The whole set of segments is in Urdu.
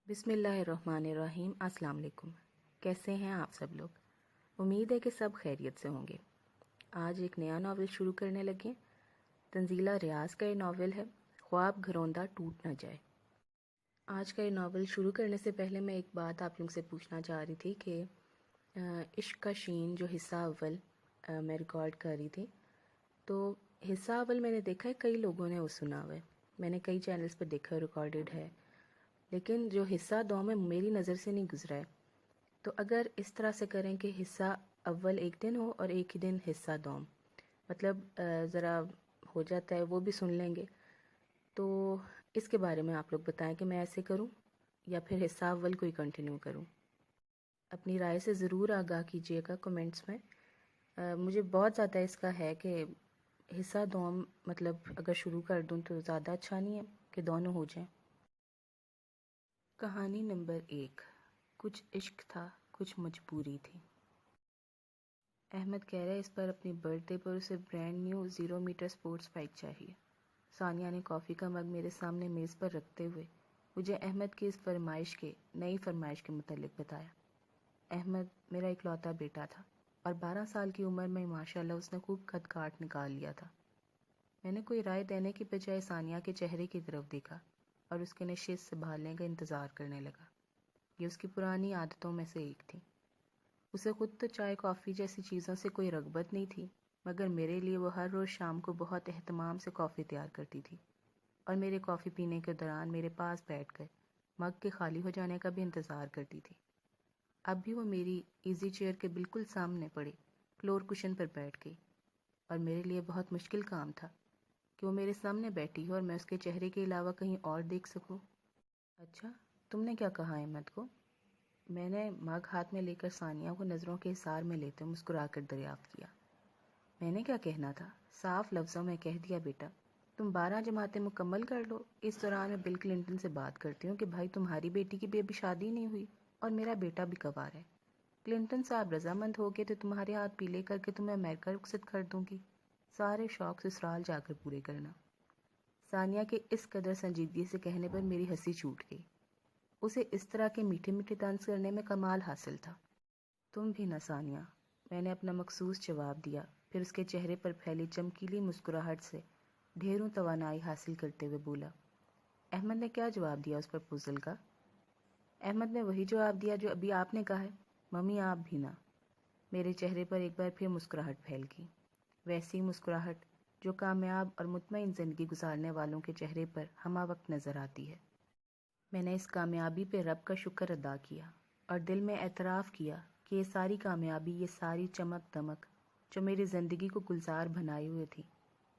بسم اللہ الرحمن الرحیم۔ السلام علیکم۔ کیسے ہیں آپ سب لوگ؟ امید ہے کہ سب خیریت سے ہوں گے۔ آج ایک نیا ناول شروع کرنے لگے۔ تنزیلہ ریاض کا یہ ناول ہے خواب گھروندہ ٹوٹ نہ جائے۔ آج کا یہ ناول شروع کرنے سے پہلے میں ایک بات آپ لوگ سے پوچھنا چاہ رہی تھی کہ عشق کا شین جو حصہ اول میں ریکارڈ کر رہی تھی، تو حصہ اول میں نے دیکھا ہے کئی لوگوں نے وہ سنا ہوا ہے، میں نے کئی چینلز پر دیکھا ریکارڈڈ ہے، لیکن جو حصہ دوم ہے میری نظر سے نہیں گزرا ہے۔ تو اگر اس طرح سے کریں کہ حصہ اول ایک دن ہو اور ایک ہی دن حصہ دوم، مطلب ذرا ہو جاتا ہے، وہ بھی سن لیں گے۔ تو اس کے بارے میں آپ لوگ بتائیں کہ میں ایسے کروں یا پھر حصہ اول کو ہی کنٹینیو کروں۔ اپنی رائے سے ضرور آگاہ کیجیے گا کمنٹس میں۔ مجھے بہت زیادہ اس کا ہے کہ حصہ دوم مطلب اگر شروع کر دوں تو زیادہ اچھا نہیں ہے کہ دونوں ہو جائیں۔ کہانی نمبر 1، کچھ عشق تھا کچھ مجبوری تھی۔ احمد کہہ رہا ہے اس پر اپنی برتھ ڈے پر اسے brand new 0 meter sports bike چاہیے۔ ثانیہ نے کافی کا مگ میرے سامنے میز پر رکھتے ہوئے مجھے احمد کی اس نئی فرمائش کے متعلق بتایا۔ احمد میرا اکلوتا بیٹا تھا اور 12 سال کی عمر میں ماشاءاللہ اس نے خوب قد کاٹ نکال لیا تھا۔ میں نے کوئی رائے دینے کی بجائے ثانیہ کے چہرے کی طرف دیکھا اور اس کے نشست سنبھالنے کا انتظار کرنے لگا۔ یہ اس کی پرانی عادتوں میں سے ایک تھی۔ اسے خود تو چائے کافی جیسی چیزوں سے کوئی رغبت نہیں تھی، مگر میرے لیے وہ ہر روز شام کو بہت اہتمام سے کافی تیار کرتی تھی اور میرے کافی پینے کے دوران میرے پاس بیٹھ کر مگ کے خالی ہو جانے کا بھی انتظار کرتی تھی۔ اب بھی وہ میری ایزی چیئر کے بالکل سامنے پڑے فلور کشن پر بیٹھ گئی اور میرے لیے بہت مشکل کام تھا کہ وہ میرے سامنے بیٹھی ہو اور میں اس کے چہرے کے علاوہ کہیں اور دیکھ سکوں۔ اچھا، تم نے کیا کہا احمد کو؟ میں نے مگ ہاتھ میں لے کر ثانیہ کو نظروں کے حصار میں لیتے مسکرا کر دریافت کیا۔ میں نے کیا کہنا تھا، صاف لفظوں میں کہہ دیا بیٹا، تم 12 جماعتیں مکمل کر لو، اس دوران میں بل کلنٹن سے بات کرتی ہوں کہ بھائی تمہاری بیٹی کی بھی ابھی شادی نہیں ہوئی اور میرا بیٹا بھی کوار ہے۔ کلنٹن صاحب رضامند ہو گئے تو تمہارے ہاتھ پیلے کر کے تمہیں امریکہ رخصت کر دوں گی، سارے شوق سسرال جا کر پورے کرنا۔ ثانیہ کے اس قدر سنجیدگی سے کہنے پر میری ہنسی چھوٹ گئی۔ اسے اس طرح کے میٹھے میٹھے طنز کرنے میں کمال حاصل تھا۔ تم بھی نہ ثانیہ، میں نے اپنا مخصوص جواب دیا، پھر اس کے چہرے پر پھیلی چمکیلی مسکراہٹ سے ڈھیروں توانائی حاصل کرتے ہوئے بولا۔ احمد نے کیا جواب دیا اس پرپوزل کا؟ احمد نے وہی جواب دیا جو ابھی آپ نے کہا ہے، ممی آپ بھی نہ۔ میرے چہرے پر ایک بار پھر مسکراہٹ پھیل گئی، ویسی مسکراہٹ جو کامیاب اور مطمئن زندگی گزارنے والوں کے چہرے پر ہمہ وقت نظر آتی ہے۔ میں نے اس کامیابی پہ رب کا شکر ادا کیا اور دل میں اعتراف کیا کہ یہ ساری کامیابی، یہ ساری چمک دمک جو میری زندگی کو گلزار بنائے ہوئے تھی،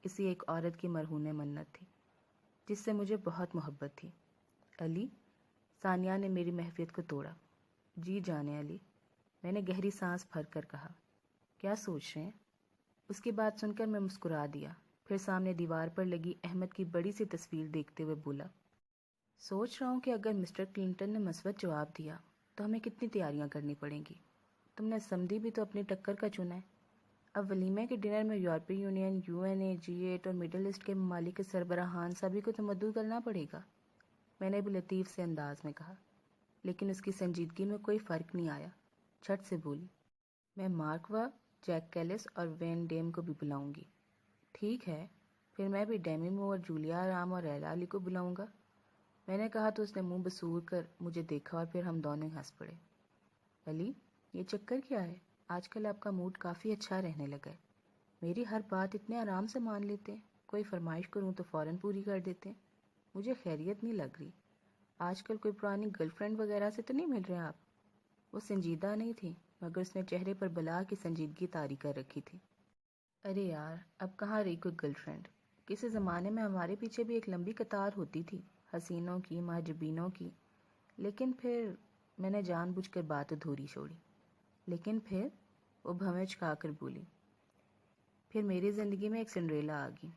اسی ایک عورت کی مرہون منت تھی جس سے مجھے بہت محبت تھی۔ علی، ثانیہ نے میری محفیت کو توڑا۔ جی جانے علی، میں نے گہری سانس بھر کر کہا۔ کیا سوچ رہے ہیں؟ اس کی بات سن کر میں مسکرا دیا، پھر سامنے دیوار پر لگی احمد کی بڑی سی تصویر دیکھتے ہوئے بولا، سوچ رہا ہوں کہ اگر مسٹر کلنٹن نے مثبت جواب دیا تو ہمیں کتنی تیاریاں کرنی پڑیں گی۔ تم نے سمدھی بھی تو اپنی ٹکر کا چنا ہے۔ اب ولیمے کے ڈنر میں یورپی یونین، UN، G8 اور مڈل ایسٹ کے ممالک کے سربراہان سبھی کو تو مدعو کرنا پڑے گا، میں نے بھی لطیف سے انداز میں کہا، لیکن اس کی سنجیدگی میں کوئی فرق نہیں آیا۔ جھٹ سے بولی، میں مارک وا، جیک کیلس اور وین ڈیم کو بھی بلاؤں گی۔ ٹھیک ہے، پھر میں بھی ڈیمی مو اور جولیا رام اور ریلا علی کو بلاؤں گا، میں نے کہا تو اس نے منہ بسور کر مجھے دیکھا اور پھر ہم دونوں ہنس پڑے۔ علی، یہ چکر کیا ہے؟ آج کل آپ کا موڈ کافی اچھا رہنے لگا ہے، میری ہر بات اتنے آرام سے مان لیتے ہیں، کوئی فرمائش کروں تو فوراً پوری کر دیتے ہیں، مجھے خیریت نہیں لگ رہی۔ آج کل کوئی پرانی گرل فرینڈ وغیرہ سے تو نہیں مل رہے آپ؟ وہ سنجیدہ نہیں تھی مگر اس نے چہرے پر بلا کی سنجیدگی طاری کر رکھی تھی۔ ارے یار، اب کہاں رہی کوئی گرل فرینڈ، کسی زمانے میں ہمارے پیچھے بھی ایک لمبی قطار ہوتی تھی حسینوں کی، محجبینوں کی، لیکن پھر میں نے جان بوجھ کر بات ادھوری چھوڑی۔ لیکن پھر وہ بھویں چکا کر بولی، پھر میری زندگی میں ایک سنڈریلا آ گئی،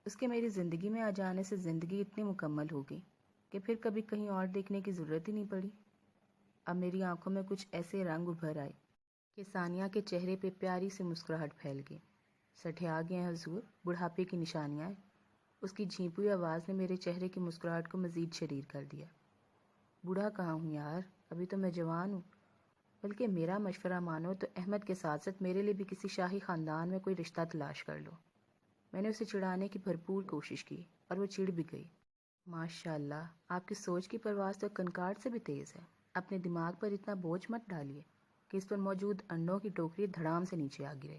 اس کے میری زندگی میں آ جانے سے زندگی اتنی مکمل ہو گئی کہ پھر کبھی کہیں اور دیکھنے کی ضرورت ہی نہیں پڑی۔ اب میری آنکھوں میں کچھ ایسے رنگ ابھر آئے کہ ثانیہ کے چہرے پہ پیاری سی مسکراہٹ پھیل گئی۔ سٹھیا گئے ہیں حضور، بڑھاپے کی نشانیاں ہیں۔ اس کی جھینپی ہوئی آواز نے میرے چہرے کی مسکراہٹ کو مزید شریر کر دیا۔ بوڑھا کہاں ہوں یار، ابھی تو میں جوان ہوں۔ بلکہ میرا مشورہ مانو تو احمد کے ساتھ ساتھ میرے لیے بھی کسی شاہی خاندان میں کوئی رشتہ تلاش کر لو۔ میں نے اسے چڑھانے کی بھرپور کوشش کی اور وہ چڑ بھی گئی۔ ماشاء اللہ، آپ کی سوچ کی پرواز تو کنکاڑ سے بھی تیز ہے۔ اپنے دماغ پر اتنا بوجھ مت ڈالیے کہ اس پر موجود انڈوں کی ٹوکری دھڑام سے نیچے آ گرے۔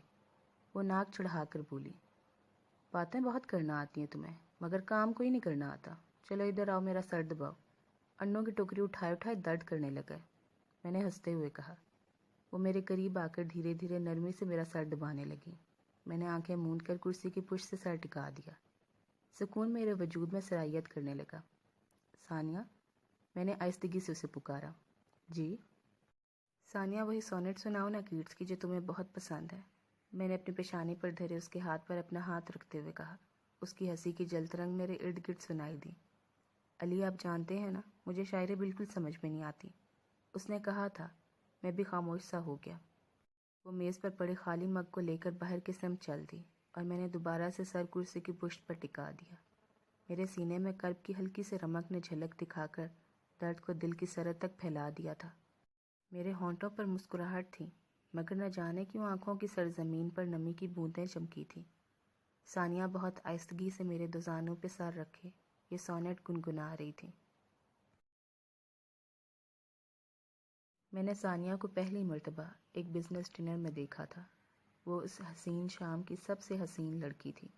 وہ ناک چڑھا کر بولی، باتیں بہت کرنا آتی ہیں تمہیں، مگر کام کوئی نہیں کرنا آتا۔ چلو ادھر آؤ، میرا سر دباؤ۔ انڈوں کی ٹوکری اٹھائے اٹھائے درد کرنے لگا۔ میں نے ہنستے ہوئے کہا۔ وہ میرے قریب آ کر دھیرے دھیرے نرمی سے میرا سر دبانے لگی۔ میں نے آنکھیں موند کر کرسی کی پشت سے سر ٹکا دیا۔ سکون میرے وجود میں سرایت کرنے لگا۔ ثانیہ، میں نے آہستگی سے اسے پکارا۔ جی؟ ثانیہ، وہی سونیٹ سناؤ نا کیٹس کی جو تمہیں بہت پسند ہے۔ میں نے اپنی پیشانی پر دھرے اس کے ہاتھ پر اپنا ہاتھ رکھتے ہوئے کہا۔ اس کی ہنسی کی جل ترنگ میرے ارد گرد سنائی دی۔ علی، آپ جانتے ہیں نا، مجھے شاعری بالکل سمجھ میں نہیں آتی، اس نے کہا تھا۔ میں بھی خاموش سا ہو گیا۔ وہ میز پر پڑے خالی مگ کو لے کر باہر کی سمت چل دی اور میں نے دوبارہ سے سر کرسی کی پشت پر ٹکا دیا۔ میرے سینے میں کرب کی ہلکی سے رمق نے جھلک دکھا کر درد کو دل کی سرحد تک پھیلا دیا تھا۔ میرے ہونٹوں پر مسکراہٹ تھی، مگر نہ جانے کیوں آنکھوں کی سرزمین پر نمی کی بوندیں چمکی تھیں۔ ثانیہ بہت آہستگی سے میرے دو زانوں پہ سر رکھے یہ سونیٹ گنگنا رہی تھی۔ میں نے ثانیہ کو پہلی مرتبہ ایک بزنس ڈنر میں دیکھا تھا۔ وہ اس حسین شام کی سب سے حسین لڑکی تھی۔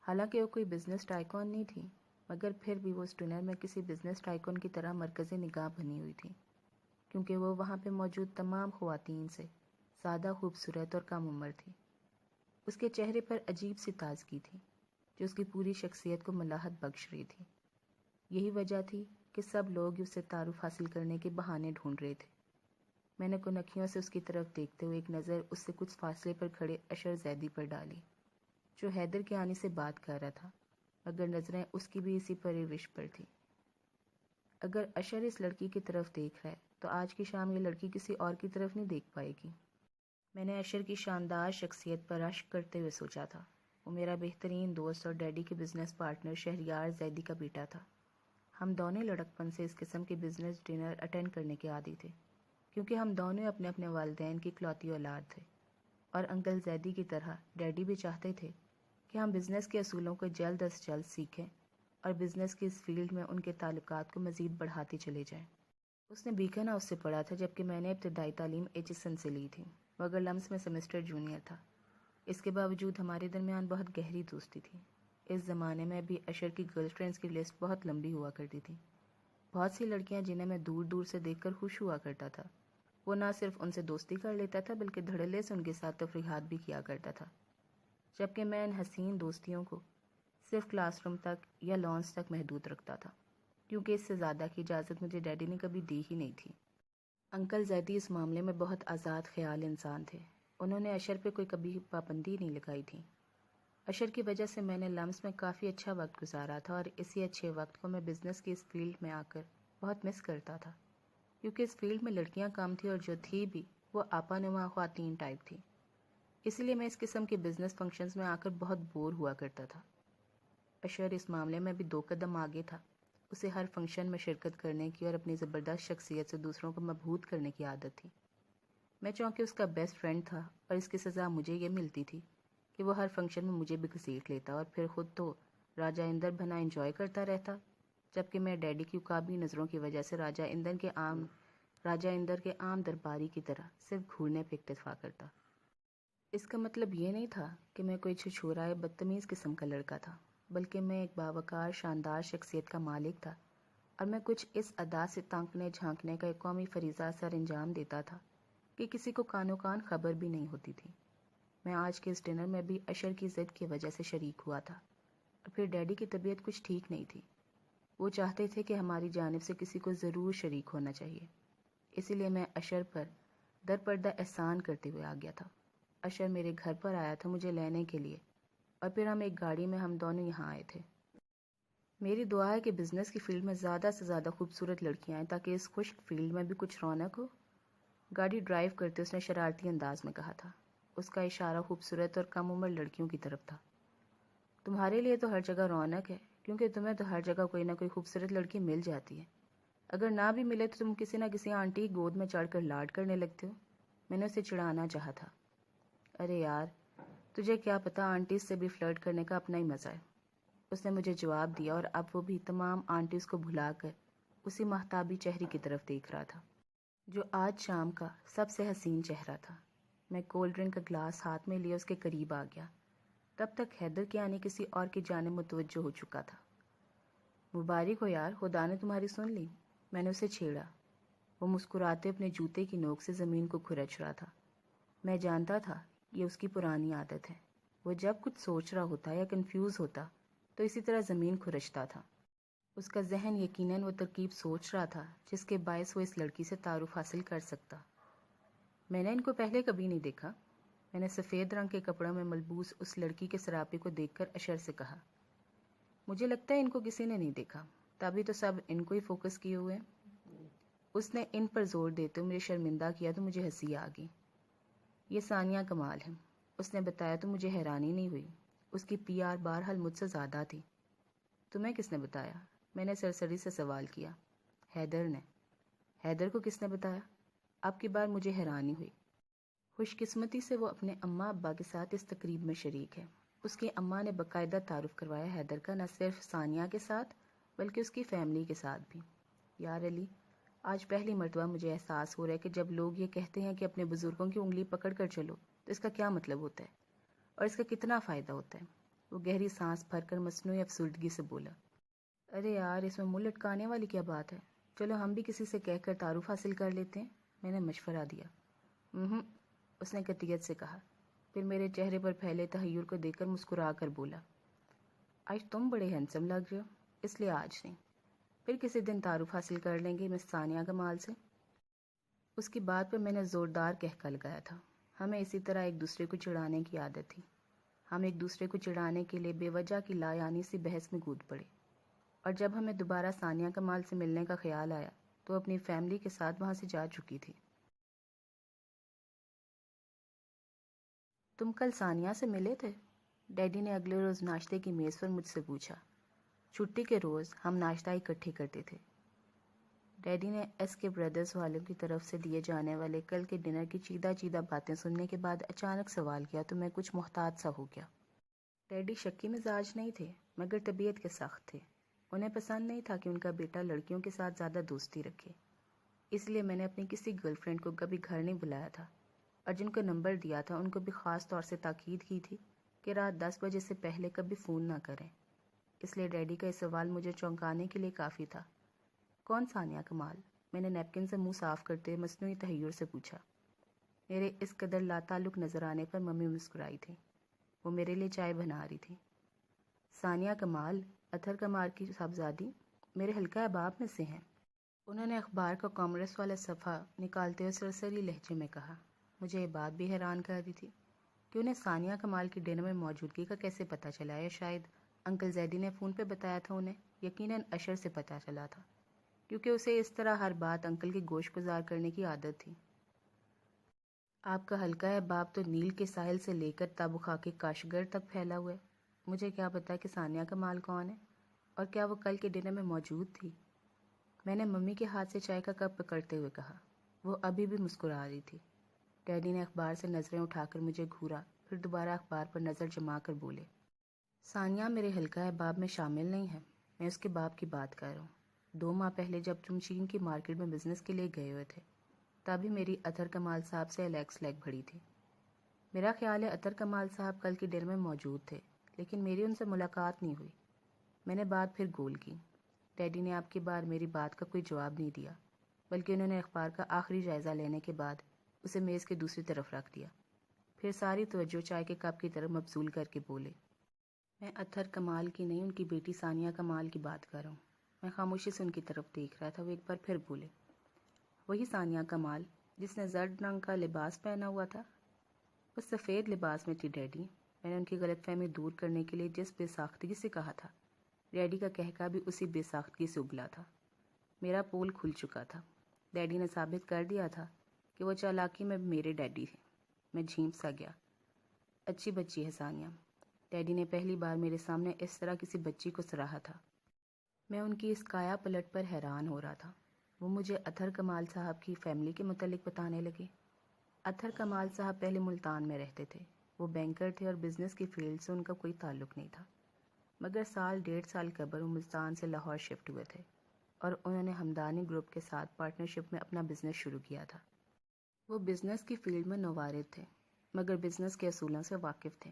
حالانکہ وہ کوئی بزنس ٹائکون نہیں تھی، مگر پھر بھی وہ اس ڈنر میں کسی بزنس ٹائکون کی طرح مرکز نگاہ بنی ہوئی تھی، کیونکہ وہ وہاں پہ موجود تمام خواتین سے زیادہ خوبصورت اور کم عمر تھی۔ اس کے چہرے پر عجیب سی تازگی تھی جو اس کی پوری شخصیت کو ملاحت بخش رہی تھی۔ یہی وجہ تھی کہ سب لوگ اس سے تعارف حاصل کرنے کے بہانے ڈھونڈ رہے تھے۔ میں نے کنکھیوں سے اس کی طرف دیکھتے ہوئے ایک نظر اس سے کچھ فاصلے پر کھڑے اشر زیدی پر ڈالی، جو حیدر کے آنے سے بات کر رہا تھا، مگر نظریں اس کی بھی اسی پرورش پر تھی۔ اگر اشر اس لڑکی کی طرف دیکھ رہا ہے تو آج کی شام یہ لڑکی کسی اور کی طرف نہیں دیکھ پائے گی۔ میں نے اشر کی شاندار شخصیت پر رشک کرتے ہوئے سوچا تھا۔ وہ میرا بہترین دوست اور ڈیڈی کے بزنس پارٹنر شہریار زیدی کا بیٹا تھا۔ ہم دونوں لڑکپن سے اس قسم کے بزنس ڈنر اٹینڈ کرنے کے عادی تھے، کیونکہ ہم دونوں اپنے اپنے والدین کی اکلوتی اولاد تھے، اور انکل زیدی کی طرح ڈیڈی بھی چاہتے تھے کہ ہم بزنس کے اصولوں کو جلد از جلد سیکھیں اور بزنس کی اس فیلڈ میں ان کے تعلقات کو مزید بڑھاتے چلے جائیں۔ اس نے بیکن ہاؤس سے پڑھا تھا، جبکہ میں نے ابتدائی تعلیم ایچسن سے لی تھی، مگر لمس میں سیمسٹر جونیئر تھا۔ اس کے باوجود ہمارے درمیان بہت گہری دوستی تھی۔ اس زمانے میں بھی اشر کی گرل فرینڈز کی لسٹ بہت لمبی ہوا کرتی تھی۔ بہت سی لڑکیاں جنہیں میں دور دور سے دیکھ کر خوش ہوا کرتا تھا۔ وہ نہ صرف ان سے دوستی کر لیتا تھا بلکہ دھڑلے سے ان کے ساتھ تفریحات بھی کیا کرتا تھا، جبکہ میں ان حسین دوستیوں کو صرف کلاس روم تک یا لانس تک محدود رکھتا تھا، کیونکہ اس سے زیادہ کی اجازت مجھے ڈیڈی نے کبھی دی ہی نہیں تھی۔ انکل زیدی اس معاملے میں بہت آزاد خیال انسان تھے۔ انہوں نے اشر پہ کوئی کبھی پابندی نہیں لگائی تھی۔ اشر کی وجہ سے میں نے لمس میں کافی اچھا وقت گزارا تھا، اور اسی اچھے وقت کو میں بزنس کی اس فیلڈ میں آ کر بہت مس کرتا تھا، کیونکہ اس فیلڈ میں لڑکیاں کم تھیں اور جو تھی بھی وہ آپا نما خواتین ٹائپ تھی۔ اس لیے میں اس قسم کے بزنس فنکشنز میں آ کر بہت بور ہوا کرتا تھا۔ اشر اس معاملے میں بھی 2 قدم آگے تھا۔ اسے ہر فنکشن میں شرکت کرنے کی اور اپنی زبردست شخصیت سے دوسروں کو مبہوت کرنے کی عادت تھی۔ میں چونکہ اس کا بیسٹ فرینڈ تھا، اور اس کی سزا مجھے یہ ملتی تھی کہ وہ ہر فنکشن میں مجھے بھی گھسیٹ لیتا اور پھر خود تو راجہ اندر بنا انجوائے کرتا رہتا، جبکہ میں ڈیڈی کی عقابی نظروں کی وجہ سے راجہ اندر کے عام درباری کی طرح صرف گھورنے پہ اکتفا کرتا۔ اس کا مطلب یہ نہیں تھا کہ میں کوئی چھچھورا یا بدتمیز قسم کا لڑکا تھا، بلکہ میں ایک باوقار شاندار شخصیت کا مالک تھا، اور میں کچھ اس ادا سے تانکنے جھانکنے کا ایک قومی فریضہ سر انجام دیتا تھا کہ کسی کو کانو کان خبر بھی نہیں ہوتی تھی۔ میں آج کے اس ڈنر میں بھی اشر کی ضد کی وجہ سے شریک ہوا تھا، اور پھر ڈیڈی کی طبیعت کچھ ٹھیک نہیں تھی۔ وہ چاہتے تھے کہ ہماری جانب سے کسی کو ضرور شریک ہونا چاہیے، اسی لیے میں اشر پر در پردہ احسان کرتے ہوئے آ گیا تھا۔ اشر میرے گھر پر آیا تھا مجھے لینے کے لیے، اور پھر ہم ایک گاڑی میں ہم دونوں یہاں آئے تھے۔ میری دعا ہے کہ بزنس کی فیلڈ میں زیادہ سے زیادہ خوبصورت لڑکیاں آئیں تاکہ اس خشک فیلڈ میں بھی کچھ رونق ہو۔ گاڑی ڈرائیو کرتے اس نے شرارتی انداز میں کہا تھا۔ اس کا اشارہ خوبصورت اور کم عمر لڑکیوں کی طرف تھا۔ تمہارے لیے تو ہر جگہ رونق ہے، کیونکہ تمہیں تو ہر جگہ کوئی نہ کوئی خوبصورت لڑکی مل جاتی ہے، اگر نہ بھی ملے تو تم کسی نہ کسی آنٹی کی گود میں چڑھ کر لاڈ کرنے لگتے ہو. میں نے اسے چڑھانا چاہا تھا. ارے یار تجھے کیا پتا آنٹیز سے بھی فلرٹ کرنے کا اپنا ہی مزہ ہے. اس نے مجھے جواب دیا اور اب وہ بھی تمام آنٹیز کو بھلا کر اسی مہتابی چہرے کی طرف دیکھ رہا تھا جو آج شام کا سب سے حسین چہرہ تھا. میں کولڈ ڈرنک کا گلاس ہاتھ میں لیے اس کے قریب آ گیا. تب تک حیدر کے آنے کسی اور کی جانب متوجہ ہو چکا تھا. مبارک ہو یار, خدا نے تمہاری سن لی. میں نے اسے چھیڑا. وہ مسکراتے اپنے جوتے کی نوک سے زمین کو کھرچ رہا تھا. میں جانتا تھا یہ اس کی پرانی عادت ہے. وہ جب کچھ سوچ رہا ہوتا یا کنفیوز ہوتا تو اسی طرح زمین کھرچتا تھا. اس کا ذہن یقیناً وہ ترکیب سوچ رہا تھا جس کے باعث وہ اس لڑکی سے تعارف حاصل کر سکتا. میں نے ان کو پہلے کبھی نہیں دیکھا. میں نے سفید رنگ کے کپڑوں میں ملبوس اس لڑکی کے سراپے کو دیکھ کر اشر سے کہا. مجھے لگتا ہے ان کو کسی نے نہیں دیکھا, تبھی تو سب ان کو ہی فوکس کیے ہوئے. اس نے ان پر زور دیتے ہوئے مجھے شرمندہ کیا تو مجھے ہنسی آ گئی. یہ ثانیہ کمال ہے, اس نے بتایا تو مجھے حیرانی نہیں ہوئی. اس کی پی آر بہرحال مجھ سے زیادہ تھی. تمہیں کس نے بتایا؟ میں نے سرسری سے سوال کیا. حیدر نے. حیدر کو کس نے بتایا؟ اب کی بار مجھے حیرانی ہوئی. خوش قسمتی سے وہ اپنے اماں ابا کے ساتھ اس تقریب میں شریک ہے. اس کی اماں نے باقاعدہ تعارف کروایا حیدر کا, نہ صرف ثانیہ کے ساتھ بلکہ اس کی فیملی کے ساتھ بھی. یار علی, آج پہلی مرتبہ مجھے احساس ہو رہا ہے کہ جب لوگ یہ کہتے ہیں کہ اپنے بزرگوں کی انگلی پکڑ کر چلو تو اس کا کیا مطلب ہوتا ہے اور اس کا کتنا فائدہ ہوتا ہے. وہ گہری سانس بھر کر مصنوعی افسردگی سے بولا. ارے یار, اس میں منہ لٹکانے والی کیا بات ہے؟ چلو ہم بھی کسی سے کہہ کر تعارف حاصل کر لیتے ہیں. میں نے مشورہ دیا. اس نے قطعیت سے کہا. پھر میرے چہرے پر پھیلے تحیر کو دیکھ کر مسکرا کر بولا. آج تم بڑے ہینسم لگ رہے ہو, اس لیے آج نہیں, پھر کسی دن تعارف حاصل کر لیں گے مس ثانیہ کمال سے. اس کی بات پر میں نے زوردار کہکا لگایا تھا. ہمیں اسی طرح ایک دوسرے کو چڑھانے کی عادت تھی. ہم ایک دوسرے کو چڑھانے کے لیے بے وجہ کی لا یعنی سی بحث میں کود پڑے, اور جب ہمیں دوبارہ ثانیہ کمال سے ملنے کا خیال آیا تو اپنی فیملی کے ساتھ وہاں سے جا چکی تھی. تم کل ثانیہ سے ملے تھے؟ ڈیڈی نے اگلے روز ناشتے کی میز پر مجھ سے پوچھا. چھٹی کے روز ہم ناشتہ اکٹھے کرتے تھے. ڈیڈی نے ایس کے بردرز والوں کی طرف سے دیے جانے والے کل کے ڈنر کی چیدہ چیدہ باتیں سننے کے بعد اچانک سوال کیا تو میں کچھ محتاط سا ہو گیا. ڈیڈی شکی مزاج نہیں تھے مگر طبیعت کے سخت تھے. انہیں پسند نہیں تھا کہ ان کا بیٹا لڑکیوں کے ساتھ زیادہ دوستی رکھے. اس لیے میں نے اپنی کسی گرل فرینڈ کو کبھی گھر نہیں بلایا تھا, اور جن کو نمبر دیا تھا ان کو بھی خاص طور سے تاکید کی تھی کہ رات 10 بجے سے پہلے کبھی فون نہ کریں. اس لیے ڈیڈی کا یہ سوال مجھے چونکانے کے لیے کافی تھا. کون ثانیہ کمال؟ میں نے نیپکن سے منہ صاف کرتے ہوئے مصنوعی تحیر سے پوچھا. میرے اس قدر لاتعلق نظر آنے پر ممی مسکرائی تھی. وہ میرے لیے چائے بنا رہی تھی. ثانیہ کمال اطہر کمال کی صاحبزادی میرے حلقہ احباب میں سے ہیں. انہوں نے اخبار کا کامرس والا صفحہ نکالتے ہوئے سرسری لہجے میں کہا. مجھے یہ بات بھی حیران کر رہی تھی کہ انہیں ثانیہ کمال کی ڈنر میں موجودگی کا کیسے پتہ چلا, یا شاید انکل زیدی نے فون پہ بتایا تھا انہیں. یقیناً اشر سے پتہ چلا تھا کیونکہ اسے اس طرح ہر بات انکل کی گوش گزار کرنے کی عادت تھی. آپ کا حلقہ احباب تو نیل کے ساحل سے لے کر تابوخا کے کاشگر تک پھیلا ہوا ہے. مجھے کیا پتا کہ ثانیہ کمال کون ہے, اور کیا وہ کل کے ڈنر میں موجود تھی؟ میں نے ممی کے ہاتھ سے چائے کا کپ پکڑتے ہوئے کہا. وہ ابھی بھی مسکرا رہی تھی. ڈیڈی نے اخبار سے نظریں اٹھا کر مجھے گھورا, پھر دوبارہ اخبار پر نظر جما کر بولے. ثانیہ میرے حلقہ احباب میں شامل نہیں ہے, میں اس کے باپ کی بات کر رہا ہوں. 2 ماہ پہلے جب تم چین کی مارکیٹ میں بزنس کے لیے گئے ہوئے تھے تبھی میری اطہر کمال صاحب سے الیکس لیگ بڑھی تھی. میرا خیال ہے اطہر کمال صاحب کل کے ڈنر میں موجود تھے, لیکن میری ان سے ملاقات نہیں ہوئی. میں نے بات پھر گول کی. ڈیڈی نے اب کی بار میری بات کا کوئی جواب نہیں دیا, بلکہ انہوں نے اخبار کا آخری جائزہ لینے کے بعد اسے میز کے دوسری طرف رکھ دیا. پھر ساری توجہ چائے کے کپ کی طرف مبذول کر کے بولے. میں اطہر کمال کی نہیں, ان کی بیٹی ثانیہ کمال کی بات کر رہا ہوں. میں خاموشی سے ان کی طرف دیکھ رہا تھا. وہ ایک بار پھر بولے. وہی ثانیہ کمال جس نے زرد رنگ کا لباس پہنا ہوا تھا؟ وہ سفید لباس میں تھی ڈیڈی. میں نے ان کی غلط فہمی دور کرنے کے لیے جس بے ساختگی سے کہا تھا, ڈیڈی کا کہکا بھی اسی بے ساختگی سے ابلا تھا. میرا پول کھل چکا تھا. ڈیڈی نے ثابت کر دیا تھا کہ وہ چالاکی میں میرے ڈیڈی ہیں. میں جھینپ سا گیا. اچھی بچی ہے ثانیہ. ڈیڈی نے پہلی بار میرے سامنے اس طرح کسی بچی کو سراہا تھا. میں ان کی اس کایا پلٹ پر حیران ہو رہا تھا. وہ مجھے اطہر کمال صاحب کی فیملی کے متعلق بتانے لگے۔ اطہر کمال صاحب پہلے ملتان میں رہتے تھے۔ وہ بینکر تھے اور بزنس کی فیلڈ سے ان کا کوئی تعلق نہیں تھا، مگر سال 1.5 قبل وہ ملتان سے لاہور شفٹ ہوئے تھے اور انہوں نے ہمدانی گروپ کے ساتھ پارٹنرشپ میں اپنا بزنس شروع کیا تھا۔ وہ بزنس کی فیلڈ میں نووارد تھے، مگر بزنس کے اصولوں سے واقف تھے،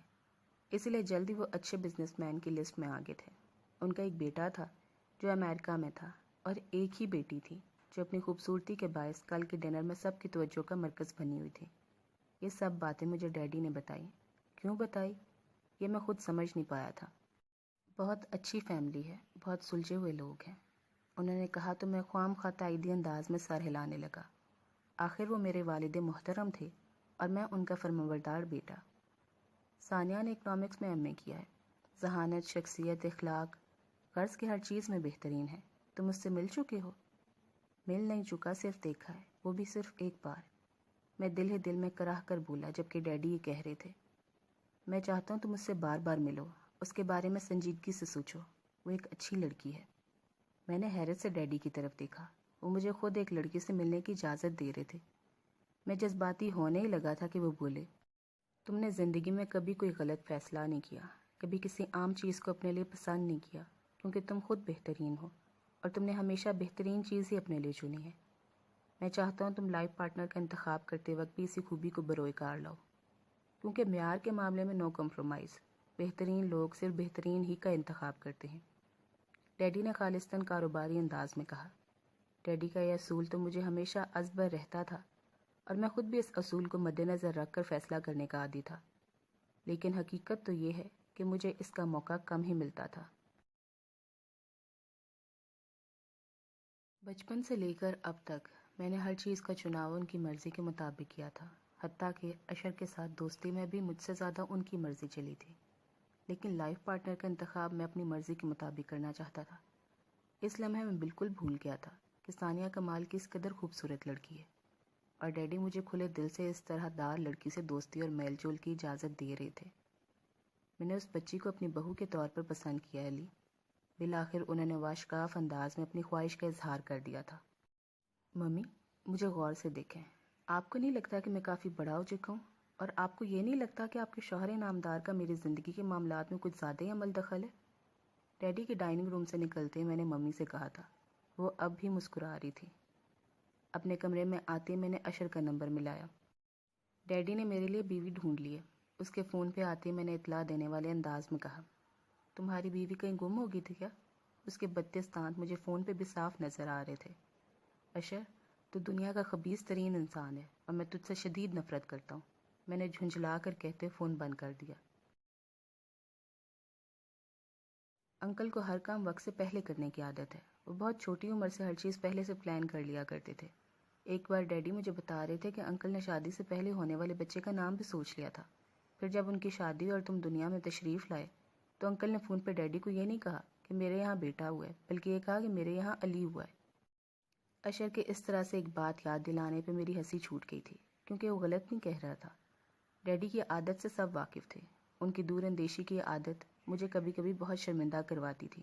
اس لیے جلدی وہ اچھے بزنس مین کی لسٹ میں آگے تھے۔ ان کا ایک بیٹا تھا جو امریکہ میں تھا اور ایک ہی بیٹی تھی جو اپنی خوبصورتی کے باعث کل کے ڈنر میں سب کی توجہ کا مرکز بنی ہوئی تھی۔ یہ سب باتیں مجھے ڈیڈی نے بتائی۔ کیوں بتائی یہ میں خود سمجھ نہیں پایا تھا۔ بہت اچھی فیملی ہے، بہت سلجھے ہوئے لوگ ہیں، انہوں نے کہا تو میں خواہ خواہ تائیدی انداز میں سر ہلانے لگا۔ آخر وہ میرے والد محترم تھے اور میں ان کا فرمانبردار بیٹا۔ ثانیہ نے اکنامکس میں ایم اے کیا ہے۔ ذہانت، شخصیت، اخلاق، غرض کی ہر چیز میں بہترین ہے۔ تم اس سے مل چکے ہو؟ مل نہیں چکا، صرف دیکھا ہے، وہ بھی صرف ایک بار۔ میں دل ہی دل میں کراہ کر بولا، جبکہ ڈیڈی یہ کہہ رہے تھے۔ میں چاہتا ہوں تم اس سے بار بار ملو، اس کے بارے میں سنجیدگی سے سوچو، وہ ایک اچھی لڑکی ہے۔ میں نے حیرت سے ڈیڈی کی طرف دیکھا، وہ مجھے خود ایک لڑکی سے ملنے کی اجازت دے رہے تھے۔ میں جذباتی ہونے ہی لگا تھا کہ وہ بولے، تم نے زندگی میں کبھی کوئی غلط فیصلہ نہیں کیا، کبھی کسی عام چیز کو اپنے لیے پسند نہیں کیا، کیونکہ تم خود بہترین ہو اور تم نے ہمیشہ بہترین چیز ہی اپنے لیے چنی ہے۔ میں چاہتا ہوں تم لائف پارٹنر کا انتخاب کرتے وقت بھی اسی خوبی کو بروئے کار لاؤ، کیونکہ معیار کے معاملے میں نو کمپرومائز، بہترین لوگ صرف بہترین ہی کا انتخاب کرتے ہیں۔ ڈیڈی نے خالصتاً کاروباری انداز میں کہا۔ ڈیڈی کا یہ اصول تو مجھے ہمیشہ ازبر رہتا تھا اور میں خود بھی اس اصول کو مد نظر رکھ کر فیصلہ کرنے کا عادی تھا، لیکن حقیقت تو یہ ہے کہ مجھے اس کا موقع کم ہی ملتا تھا۔ بچپن سے لے کر اب تک میں نے ہر چیز کا چناؤ ان کی مرضی کے مطابق کیا تھا، حتیٰ کہ اشر کے ساتھ دوستی میں بھی مجھ سے زیادہ ان کی مرضی چلی تھی، لیکن لائف پارٹنر کا انتخاب میں اپنی مرضی کے مطابق کرنا چاہتا تھا۔ اس لمحے میں بالکل بھول گیا تھا کہ ثانیہ کمال کی اس قدر خوبصورت لڑکی ہے، اور ڈیڈی مجھے کھلے دل سے اس طرح دار لڑکی سے دوستی اور میل جول کی اجازت دے رہے تھے۔ میں نے اس بچی کو اپنی بہو کے طور پر پسند کیا علی۔ بالآخر انہوں نے واشگاف انداز میں اپنی خواہش کا اظہار کر دیا تھا۔ ممی، مجھے غور سے دیکھیں، آپ کو نہیں لگتا کہ میں کافی بڑا ہو چکا ہوں؟ اور آپ کو یہ نہیں لگتا کہ آپ کے شوہر نامدار کا میری زندگی کے معاملات میں کچھ زیادہ ہی عمل دخل ہے؟ ڈیڈی کے ڈائننگ روم سے نکلتے میں نے ممی سے کہا تھا۔ وہ اب بھی مسکرا رہی تھی۔ اپنے کمرے میں آتے میں نے اشر کا نمبر ملایا۔ ڈیڈی نے میرے لیے بیوی ڈھونڈ لی ہے۔ اس کے فون پہ آتے میں نے اطلاع دینے والے انداز میں کہا، تمہاری بیوی کہیں گم ہو گئی تھی کیا؟ اس کے بتیس دانت مجھے فون پہ بھی صاف نظر آ رہے تھے۔ اشر، تو دنیا کا خبیث ترین انسان ہے اور میں تجھ سے شدید نفرت کرتا ہوں، میں نے جھنجھلا کر کہتے فون بند کر دیا۔ انکل کو ہر کام وقت سے پہلے کرنے کی عادت ہے، وہ بہت چھوٹی عمر سے ہر چیز پہلے سے پلان کر لیا کرتے تھے۔ ایک بار ڈیڈی مجھے بتا رہے تھے کہ انکل نے شادی سے پہلے ہونے والے بچے کا نام بھی سوچ لیا تھا۔ پھر جب ان کی شادی اور تم دنیا میں تشریف لائے تو انکل نے فون پہ ڈیڈی کو یہ نہیں کہا کہ میرے یہاں بیٹا ہوا ہے، بلکہ یہ کہا کہ میرے یہاں علی ہوا ہے۔ اشر کے اس طرح سے ایک بات یاد دلانے پہ میری ہنسی چھوٹ گئی تھی، کیونکہ وہ غلط نہیں کہہ رہا تھا۔ ڈیڈی کی عادت سے سب واقف تھے۔ ان کی دور اندیشی کی عادت مجھے کبھی کبھی بہت شرمندہ کرواتی تھی۔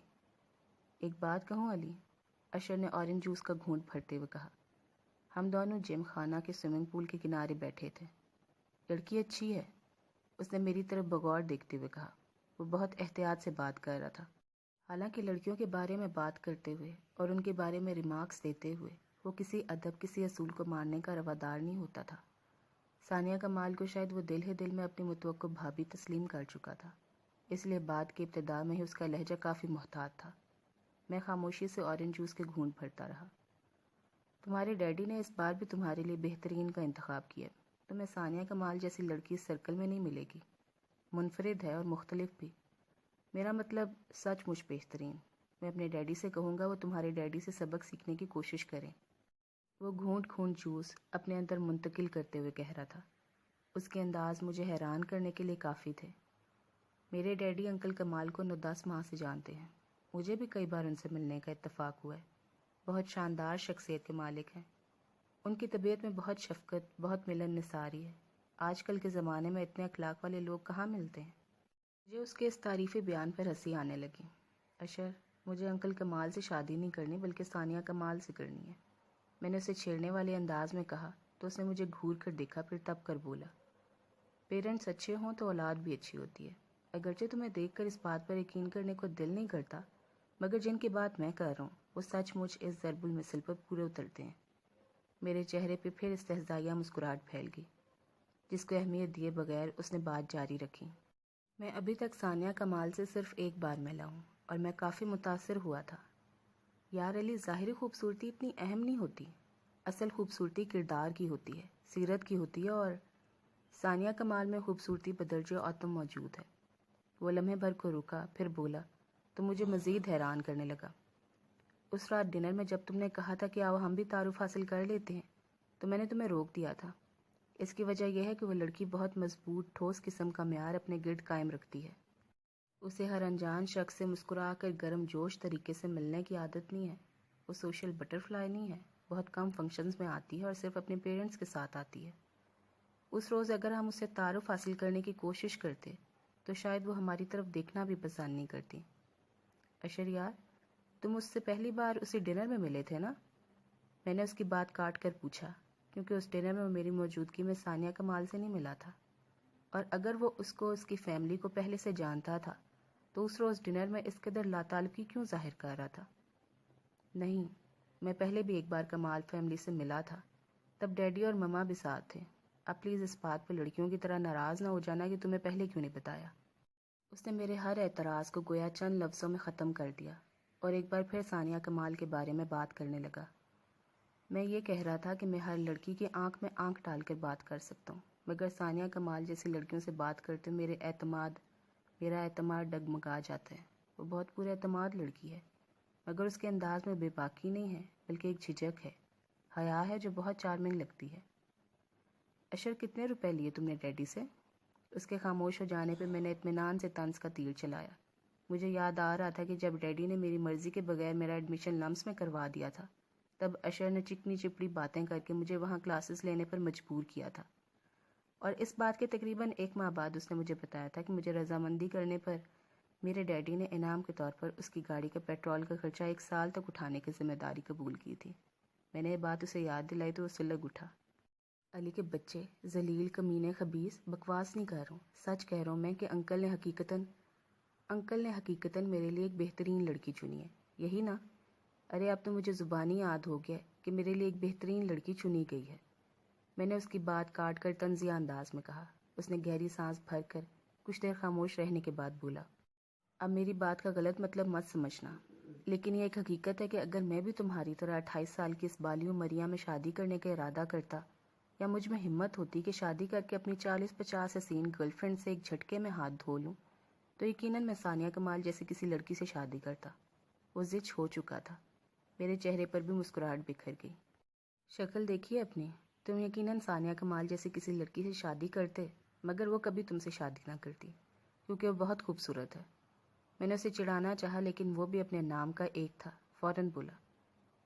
ایک بات کہوں علی، اشر نے اورنج جوس کا گھونٹ بھرتے ہوئے کہا۔ ہم دونوں جم خانہ کے سوئمنگ پول کے کنارے بیٹھے تھے۔ لڑکی اچھی ہے، اس نے میری طرف بغور دیکھتے ہوئے کہا۔ وہ بہت احتیاط سے بات کر رہا تھا، حالانکہ لڑکیوں کے بارے میں بات کرتے ہوئے اور ان کے بارے میں ریمارکس دیتے ہوئے وہ کسی ادب، کسی اصول کو ماننے کا روادار نہیں ہوتا تھا۔ ثانیہ کمال کو شاید وہ دل ہی دل میں اپنی متوقع بھابھی تسلیم کر چکا تھا، اس لیے بات کی ابتدا میں ہی اس کا لہجہ کافی محتاط تھا۔ میں خاموشی سے اورنج جوس کے گھونٹ بھرتا رہا۔ تمہارے ڈیڈی نے اس بار بھی تمہارے لیے بہترین کا انتخاب کیا۔ تمہیں ثانیہ کمال جیسی لڑکی اس سرکل میں نہیں ملے گی، منفرد ہے اور مختلف بھی۔ میرا مطلب سچ مچ بہترین۔ میں اپنے ڈیڈی سے کہوں گا وہ تمہارے ڈیڈی سے سبق سیکھنے کی کوشش کریں۔ وہ گھونٹ گھونٹ جوس اپنے اندر منتقل کرتے ہوئے کہہ رہا تھا۔ اس کے انداز مجھے حیران کرنے کے لیے کافی تھے۔ میرے ڈیڈی انکل کمال کو 9-10 ماہ سے جانتے ہیں، مجھے بھی کئی بار ان سے ملنے کا اتفاق ہوا ہے۔ بہت شاندار شخصیت کے مالک ہیں۔ ان کی طبیعت میں بہت شفقت، بہت ملن نثاری ہے۔ آج کل کے زمانے میں اتنے اخلاق والے لوگ کہاں ملتے ہیں؟ مجھے اس کے اس تعریفی بیان پر ہنسی آنے لگی۔ اشر، مجھے انکل کمال سے شادی نہیں کرنی بلکہ ثانیہ کمال سے کرنی ہے۔ میں نے اسے چھیڑنے والے انداز میں کہا تو اس نے مجھے گھور کر دیکھا، پھر تب کر بولا، پیرنٹس اچھے ہوں تو اولاد بھی اچھی ہوتی ہے۔ اگرچہ تمہیں دیکھ کر اس بات پر یقین کرنے کو دل نہیں کرتا، مگر جن کی بات میں کر رہا ہوں وہ سچ مچ اس ضرب المثل پر پورے اترتے ہیں۔ میرے چہرے پہ پھر استہزائیہ مسکراہٹ پھیل گئی، جس کو اہمیت دیے بغیر اس نے بات جاری رکھی۔ میں ابھی تک ثانیہ کمال سے صرف ایک بار ملا ہوں اور میں کافی متاثر ہوا تھا۔ یار علی، ظاہری خوبصورتی اتنی اہم نہیں ہوتی، اصل خوبصورتی کردار کی ہوتی ہے، سیرت کی ہوتی ہے، اور ثانیہ کمال میں خوبصورتی بدرجہ اتم موجود ہے۔ وہ لمحے بھر کو رکا، پھر بولا تو مجھے مزید حیران کرنے لگا۔ اس رات ڈنر میں جب تم نے کہا تھا کہ آؤ ہم بھی تعارف حاصل کر لیتے ہیں تو میں نے تمہیں روک دیا تھا۔ اس کی وجہ یہ ہے کہ وہ لڑکی بہت مضبوط ٹھوس قسم کا معیار اپنے گرد قائم رکھتی ہے۔ اسے ہر انجان شخص سے مسکرا کر گرم جوش طریقے سے ملنے کی عادت نہیں ہے۔ وہ سوشل بٹر فلائی نہیں ہے، بہت کم فنکشنز میں آتی ہے اور صرف اپنے پیرنٹس کے ساتھ آتی ہے۔ اس روز اگر ہم اسے تعارف حاصل کرنے کی کوشش کرتے تو شاید وہ ہماری طرف دیکھنا بھی پسند نہیں کرتی۔ اشر یار، تم اس سے پہلی بار اسی ڈنر میں ملے تھے نا؟ میں نے اس کی بات کاٹ کر پوچھا، کیونکہ اس ڈنر میں وہ میری موجودگی میں ثانیہ کمال سے نہیں ملا تھا، اور اگر وہ اس کو اس کی فیملی کو پہلے سے جانتا تھا تو اس روز ڈنر میں اس قدر لاتعلقی کیوں ظاہر کر رہا تھا؟ نہیں، میں پہلے بھی ایک بار کمال فیملی سے ملا تھا، تب ڈیڈی اور مما بھی ساتھ تھے۔ اب پلیز اس بات پہ لڑکیوں کی طرح ناراض نہ ہو جانا کہ تمہیں پہلے کیوں نہیں بتایا۔ اس نے میرے ہر اعتراض کو گویا چند لفظوں میں ختم کر دیا اور ایک بار پھر ثانیہ کمال کے بارے میں بات کرنے لگا۔ میں یہ کہہ رہا تھا کہ میں ہر لڑکی کی آنکھ میں آنکھ ڈال کر بات کر سکتا ہوں، مگر ثانیہ کمال جیسی لڑکیوں سے بات کرتے میرا اعتماد ڈگمگا جاتا ہے۔ وہ بہت پورے اعتماد لڑکی ہے، مگر اس کے انداز میں بے باکی نہیں ہے، بلکہ ایک جھجک ہے، حیا ہے جو بہت چارمنگ لگتی ہے۔ اشر، کتنے روپے لیے تم نے ڈیڈی سے؟ اس کے خاموش ہو جانے پہ میں نے اطمینان سے طنز کا تیر چلایا۔ مجھے یاد آ رہا تھا کہ جب ڈیڈی نے میری مرضی کے بغیر میرا ایڈمیشن لمس میں کروا دیا تھا، تب اشر نے چکنی چپڑی باتیں کر کے مجھے وہاں کلاسز لینے پر مجبور کیا تھا، اور اس بات کے تقریباً ایک ماہ بعد اس نے مجھے بتایا تھا کہ مجھے رضامندی کرنے پر میرے ڈیڈی نے انعام کے طور پر اس کی گاڑی کا پیٹرول کا خرچہ 1 سال تک اٹھانے کی ذمہ داری قبول کی تھی۔ میں نے یہ بات اسے یاد دلائی تو اسے لگ اٹھا۔ علی کے بچے، ذلیل، کمینے، خبیث، بکواس نہیں کر رہا ہوں، سچ کہہ رہا ہوں میں کہ انکل نے حقیقتاً میرے لیے ایک بہترین لڑکی چنی ہے، یہی نا؟ ارے اب تو مجھے زبانی یاد ہو گیا کہ میرے لیے ایک بہترین لڑکی چنی گئی ہے، میں نے اس کی بات کاٹ کر طنزیہ انداز میں کہا۔ اس نے گہری سانس بھر کر کچھ دیر خاموش رہنے کے بعد بولا، اب میری بات کا غلط مطلب مت سمجھنا، لیکن یہ ایک حقیقت ہے کہ اگر میں بھی تمہاری طرح 28 سال کی اس بالیو مریم میں شادی کرنے کا ارادہ کرتا، یا مجھ میں ہمت ہوتی کہ شادی کر کے اپنی 40-50 حسین گرل فرینڈ سے ایک جھٹکے میں ہاتھ دھو لوں، تو یقیناً میں ثانیہ کمال جیسی کسی لڑکی سے شادی کرتا۔ وہ زچ ہو چکا تھا، میرے چہرے پر بھی مسکراہٹ بکھر گئی۔ شکل دیکھیے اپنی، تم یقیناً ثانیہ کمال جیسی کسی لڑکی سے شادی کرتے، مگر وہ کبھی تم سے شادی نہ کرتی، کیونکہ وہ بہت خوبصورت ہے۔ میں نے اسے چڑھانا چاہا لیکن وہ بھی اپنے نام کا ایک تھا، فوراً بولا،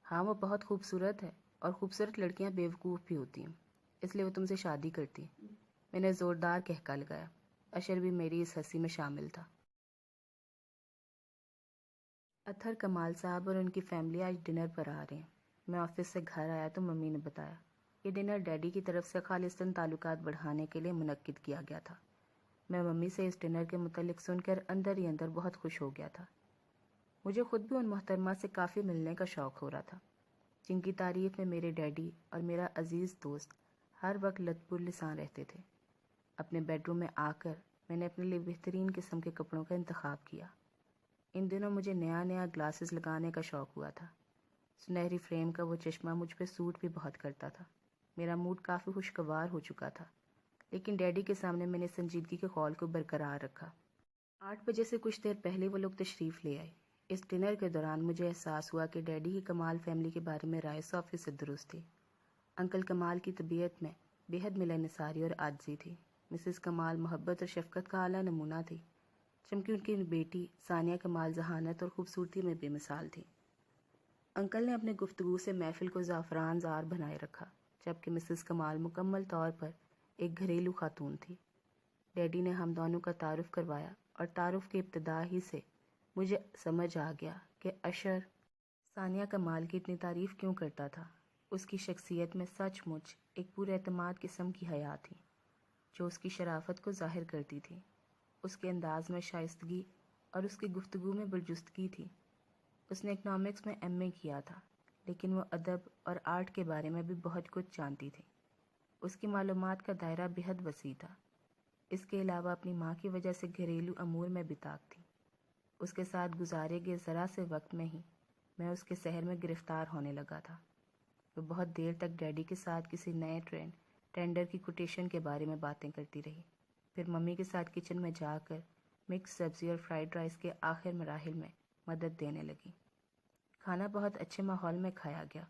ہاں وہ بہت خوبصورت ہے، اور خوبصورت لڑکیاں بیوقوف بھی ہوتی ہیں، اس لیے وہ تم سے شادی کرتی۔ میں نے زوردار کہکا لگایا۔ اشر بھی میری اس ہنسی میں شامل تھا۔ اطہر کمال صاحب اور ان کی فیملی آج ڈنر پر آ رہے ہیں۔ میں آفس سے گھر آیا تو ممی نے بتایا، یہ ڈنر ڈیڈی کی طرف سے خالصتاً تعلقات بڑھانے کے لیے منعقد کیا گیا تھا۔ میں ممی سے اس ڈنر کے متعلق سن کر اندر ہی اندر بہت خوش ہو گیا تھا۔ مجھے خود بھی ان محترمہ سے کافی ملنے کا شوق ہو رہا تھا، جن کی تعریف میں میرے ڈیڈی اور میرا عزیز دوست ہر وقت لطف لسان رہتے تھے۔ اپنے بیڈ روم میں آ کر میں نے اپنے لیے بہترین قسم کے کپڑوں کا انتخاب کیا۔ ان دنوں مجھے نیا گلاسز لگانے کا شوق ہوا تھا۔ سنہری فریم کا وہ چشمہ مجھ پہ سوٹ بھی بہت کرتا تھا۔ میرا موڈ کافی خوشگوار ہو چکا تھا، لیکن ڈیڈی کے سامنے میں نے سنجیدگی کے قول کو برقرار رکھا۔ 8 بجے سے کچھ دیر پہلے وہ لوگ تشریف لے آئے۔ اس ڈنر کے دوران مجھے احساس ہوا کہ ڈیڈی کی کمال فیملی کے بارے میں رائے 100% درست تھی۔ انکل کمال کی طبیعت میں بے حد ملنساری اور عاجزی تھی۔ مسز کمال محبت اور شفقت کا اعلیٰ نمونہ تھی، جبکہ ان کی بیٹی ثانیہ کمال ذہانت اور خوبصورتی میں بے مثال تھی۔ انکل نے اپنے گفتگو سے محفل کو زعفران زار بنائے رکھا، جبکہ مسز کمال مکمل طور پر ایک گھریلو خاتون تھی۔ ڈیڈی نے ہم دونوں کا تعارف کروایا، اور تعارف کی ابتدا ہی سے مجھے سمجھ آ گیا کہ اشر ثانیہ کمال کی اتنی تعریف کیوں کرتا تھا۔ اس کی شخصیت میں سچ مچ ایک پورے اعتماد قسم کی حیا تھی جو اس کی شرافت کو ظاہر کرتی تھی۔ اس کے انداز میں شائستگی اور اس کی گفتگو میں برجستگی تھی۔ اس نے اکنامکس میں ایم اے کیا تھا، لیکن وہ ادب اور آرٹ کے بارے میں بھی بہت کچھ جانتی تھی۔ اس کی معلومات کا دائرہ بہت وسیع تھا۔ اس کے علاوہ اپنی ماں کی وجہ سے گھریلو امور میں بھی طاق تھی۔ اس کے ساتھ گزارے گئے ذرا سے وقت میں ہی میں اس کے سحر میں گرفتار ہونے لگا تھا۔ وہ بہت دیر تک ڈیڈی کے ساتھ کسی نئے ٹینڈر کی کوٹیشن کے بارے میں باتیں کرتی رہی، پھر ممی کے ساتھ کچن میں جا کر مکس سبزی اور فرائیڈ رائس کے آخر مراحل میں مدد دینے لگی۔ کھانا بہت اچھے ماحول میں کھایا گیا،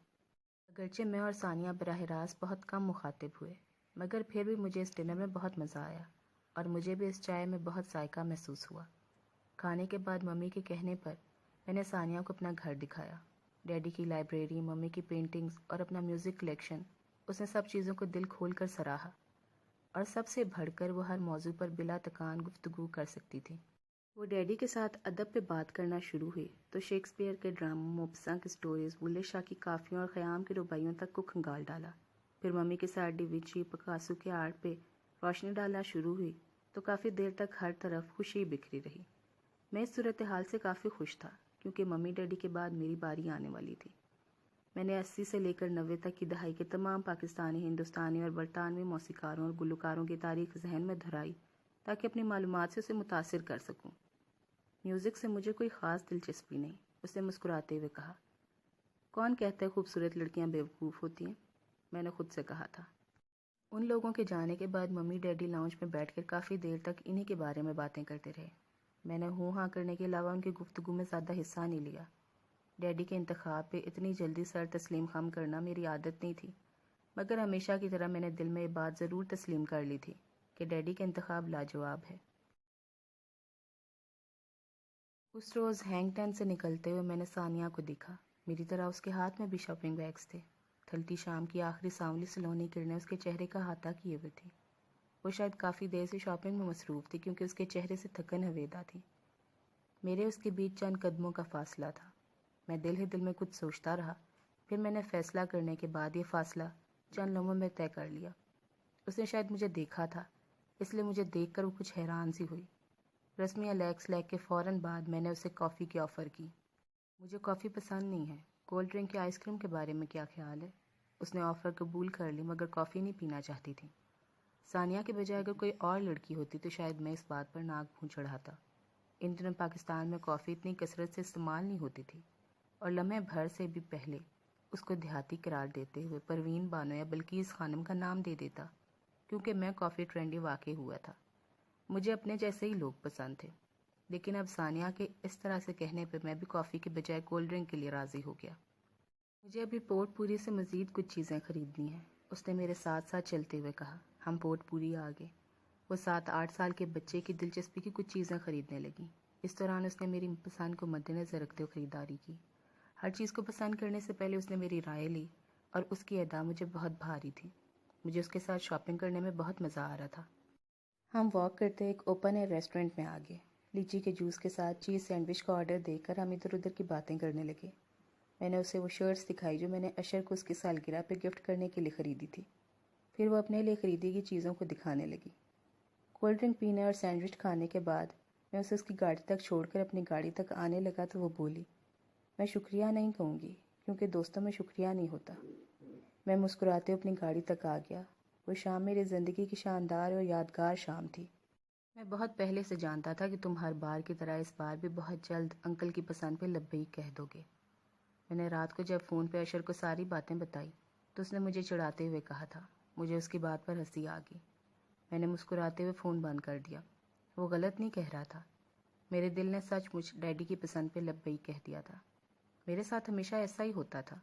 اگرچہ میں اور ثانیہ براہ راست بہت کم مخاطب ہوئے، مگر پھر بھی مجھے اس ڈنر میں بہت مزہ آیا اور مجھے بھی اس چائے میں بہت ذائقہ محسوس ہوا۔ کھانے کے بعد ممی کے کہنے پر میں نے ثانیہ کو اپنا گھر دکھایا۔ ڈیڈی کی لائبریری، ممی کی پینٹنگز اور اپنا میوزک کلیکشن، اس نے سب چیزوں کو دل کھول کر سراہا، اور سب سے بڑھ کر وہ ہر موضوع پر بلا تکان گفتگو کر سکتی تھی۔ وہ ڈیڈی کے ساتھ ادب پہ بات کرنا شروع ہوئی تو شیکسپیئر کے ڈراموں، موپساں کی سٹوریز، بلے شاہ کی کافیوں اور خیام کے رباعیوں تک کو کھنگال ڈالا۔ پھر ممی کے ساتھ ڈی وینچی، پکاسو کے آرٹ پہ روشنی ڈالنا شروع ہوئی تو کافی دیر تک ہر طرف خوشی بکھری رہی۔ میں اس صورتحال سے کافی خوش تھا کیونکہ ممی ڈیڈی کے بعد میری باری آنے والی تھی۔ میں نے 80 سے لے کر 90 تک کی دہائی کے تمام پاکستانی، ہندوستانی اور برطانوی موسیقاروں اور گلوکاروں کی تاریخ ذہن میں دھرائی تاکہ اپنی معلومات سے اسے متاثر کر سکوں۔ میوزک سے مجھے کوئی خاص دلچسپی نہیں، اس نے مسکراتے ہوئے کہا۔ کون کہتا ہے خوبصورت لڑکیاں بیوقوف ہوتی ہیں؟ میں نے خود سے کہا تھا۔ ان لوگوں کے جانے کے بعد ممی ڈیڈی لاؤنج میں بیٹھ کر کافی دیر تک انہی کے بارے میں باتیں کرتے رہے۔ میں نے ہوں ہاں کرنے کے علاوہ ان کی گفتگو میں زیادہ حصہ نہیں لیا۔ ڈیڈی کے انتخاب پہ اتنی جلدی سر تسلیم خم کرنا میری عادت نہیں تھی، مگر ہمیشہ کی طرح میں نے دل میں یہ بات ضرور تسلیم کر لی تھی کہ ڈیڈی کا انتخاب لاجواب ہے۔ اس روز ہینگٹن سے نکلتے ہوئے میں نے ثانیہ کو دیکھا۔ میری طرح اس کے ہاتھ میں بھی شاپنگ بیگز تھے۔ ڈھلتی شام کی آخری سانولی سلونی کرنیں اس کے چہرے کا احاطہ کیے ہوئے تھیں۔ وہ شاید کافی دیر سے شاپنگ میں مصروف تھی کیونکہ اس کے چہرے سے تھکن ہویدا تھی۔ میرے اس کے بیچ چند قدموں کا فاصلہ تھا۔ میں دل ہی دل میں کچھ سوچتا رہا، پھر میں نے فیصلہ کرنے کے بعد یہ فاصلہ چند لمحوں میں طے کر لیا۔ اس نے شاید مجھے دیکھا تھا، اس لیے مجھے دیکھ کر وہ کچھ حیران سی ہوئی۔ رسمی الیکس لیگ کے فوراً بعد میں نے اسے کافی کی آفر کی۔ مجھے کافی پسند نہیں ہے، کولڈ ڈرنک یا آئس کریم کے بارے میں کیا خیال ہے؟ اس نے آفر قبول کر لی مگر کافی نہیں پینا چاہتی تھی۔ ثانیہ کے بجائے اگر کوئی اور لڑکی ہوتی تو شاید میں اس بات پر ناک منہ چڑھاتا۔ ان دنوں پاکستان میں کافی اتنی کثرت سے استعمال نہیں ہوتی تھی، اور لمحے بھر سے بھی پہلے اس کو دیہاتی قرار دیتے ہوئے پروین بانو یا بلقیس خانم کا نام دے دیتا، کیونکہ میں کافی ٹرینڈی واقع ہوا تھا۔ مجھے اپنے جیسے ہی لوگ پسند تھے، لیکن اب ثانیہ کے اس طرح سے کہنے پہ میں بھی کافی کے بجائے کولڈ ڈرنک کے لیے راضی ہو گیا۔ مجھے ابھی پورٹ پوری سے مزید کچھ چیزیں خریدنی ہیں، اس نے میرے ساتھ ساتھ چلتے ہوئے کہا۔ ہم پورٹ پوری آ گئے۔ وہ 7-8 سال کے بچے کی دلچسپی کی کچھ چیزیں خریدنے لگیں۔ اس دوران اس نے میری پسند کو مد نظر رکھتے ہوئے خریداری کی۔ ہر چیز کو پسند کرنے سے پہلے اس نے میری رائے لی، اور اس کی ادا مجھے بہت بھاری تھی۔ مجھے اس کے ساتھ شاپنگ کرنے میں بہت مزہ آ رہا تھا۔ ہم واک کرتے ایک اوپن ایئر ریسٹورنٹ میں آ گئے۔ لیچی کے جوس کے ساتھ چیز سینڈوچ کا آرڈر دے کر ہم ادھر ادھر کی باتیں کرنے لگے۔ میں نے اسے وہ شرٹس دکھائی جو میں نے اشر کو اس کی سالگرہ پہ گفٹ کرنے کے لیے خریدی تھی۔ پھر وہ اپنے لیے خریدی گئی چیزوں کو دکھانے لگی۔ کولڈ ڈرنک پینے اور سینڈوچ کھانے کے بعد میں اسے اس کی گاڑی تک چھوڑ کر اپنی گاڑی تک آنے لگا تو وہ بولی، میں شکریہ نہیں کہوں گی کیونکہ دوستوں میں شکریہ نہیں ہوتا۔ میں مسکراتے اپنی گاڑی تک آ گیا۔ وہ شام میری زندگی کی شاندار اور یادگار شام تھی۔ میں بہت پہلے سے جانتا تھا کہ تم ہر بار کی طرح اس بار بھی بہت جلد انکل کی پسند پہ لبیک کہہ دو گے۔ میں نے رات کو جب فون پہ اشر کو ساری باتیں بتائی تو اس نے مجھے چڑھاتے ہوئے کہا تھا۔ مجھے اس کی بات پر ہنسی آ گئی۔ میں نے مسکراتے ہوئے فون بند کر دیا۔ وہ غلط نہیں کہہ رہا تھا۔ میرے دل نے سچ مچ ڈیڈی کی پسند پہ لبیک کہہ دیا تھا۔ میرے ساتھ ہمیشہ ایسا ہی ہوتا تھا۔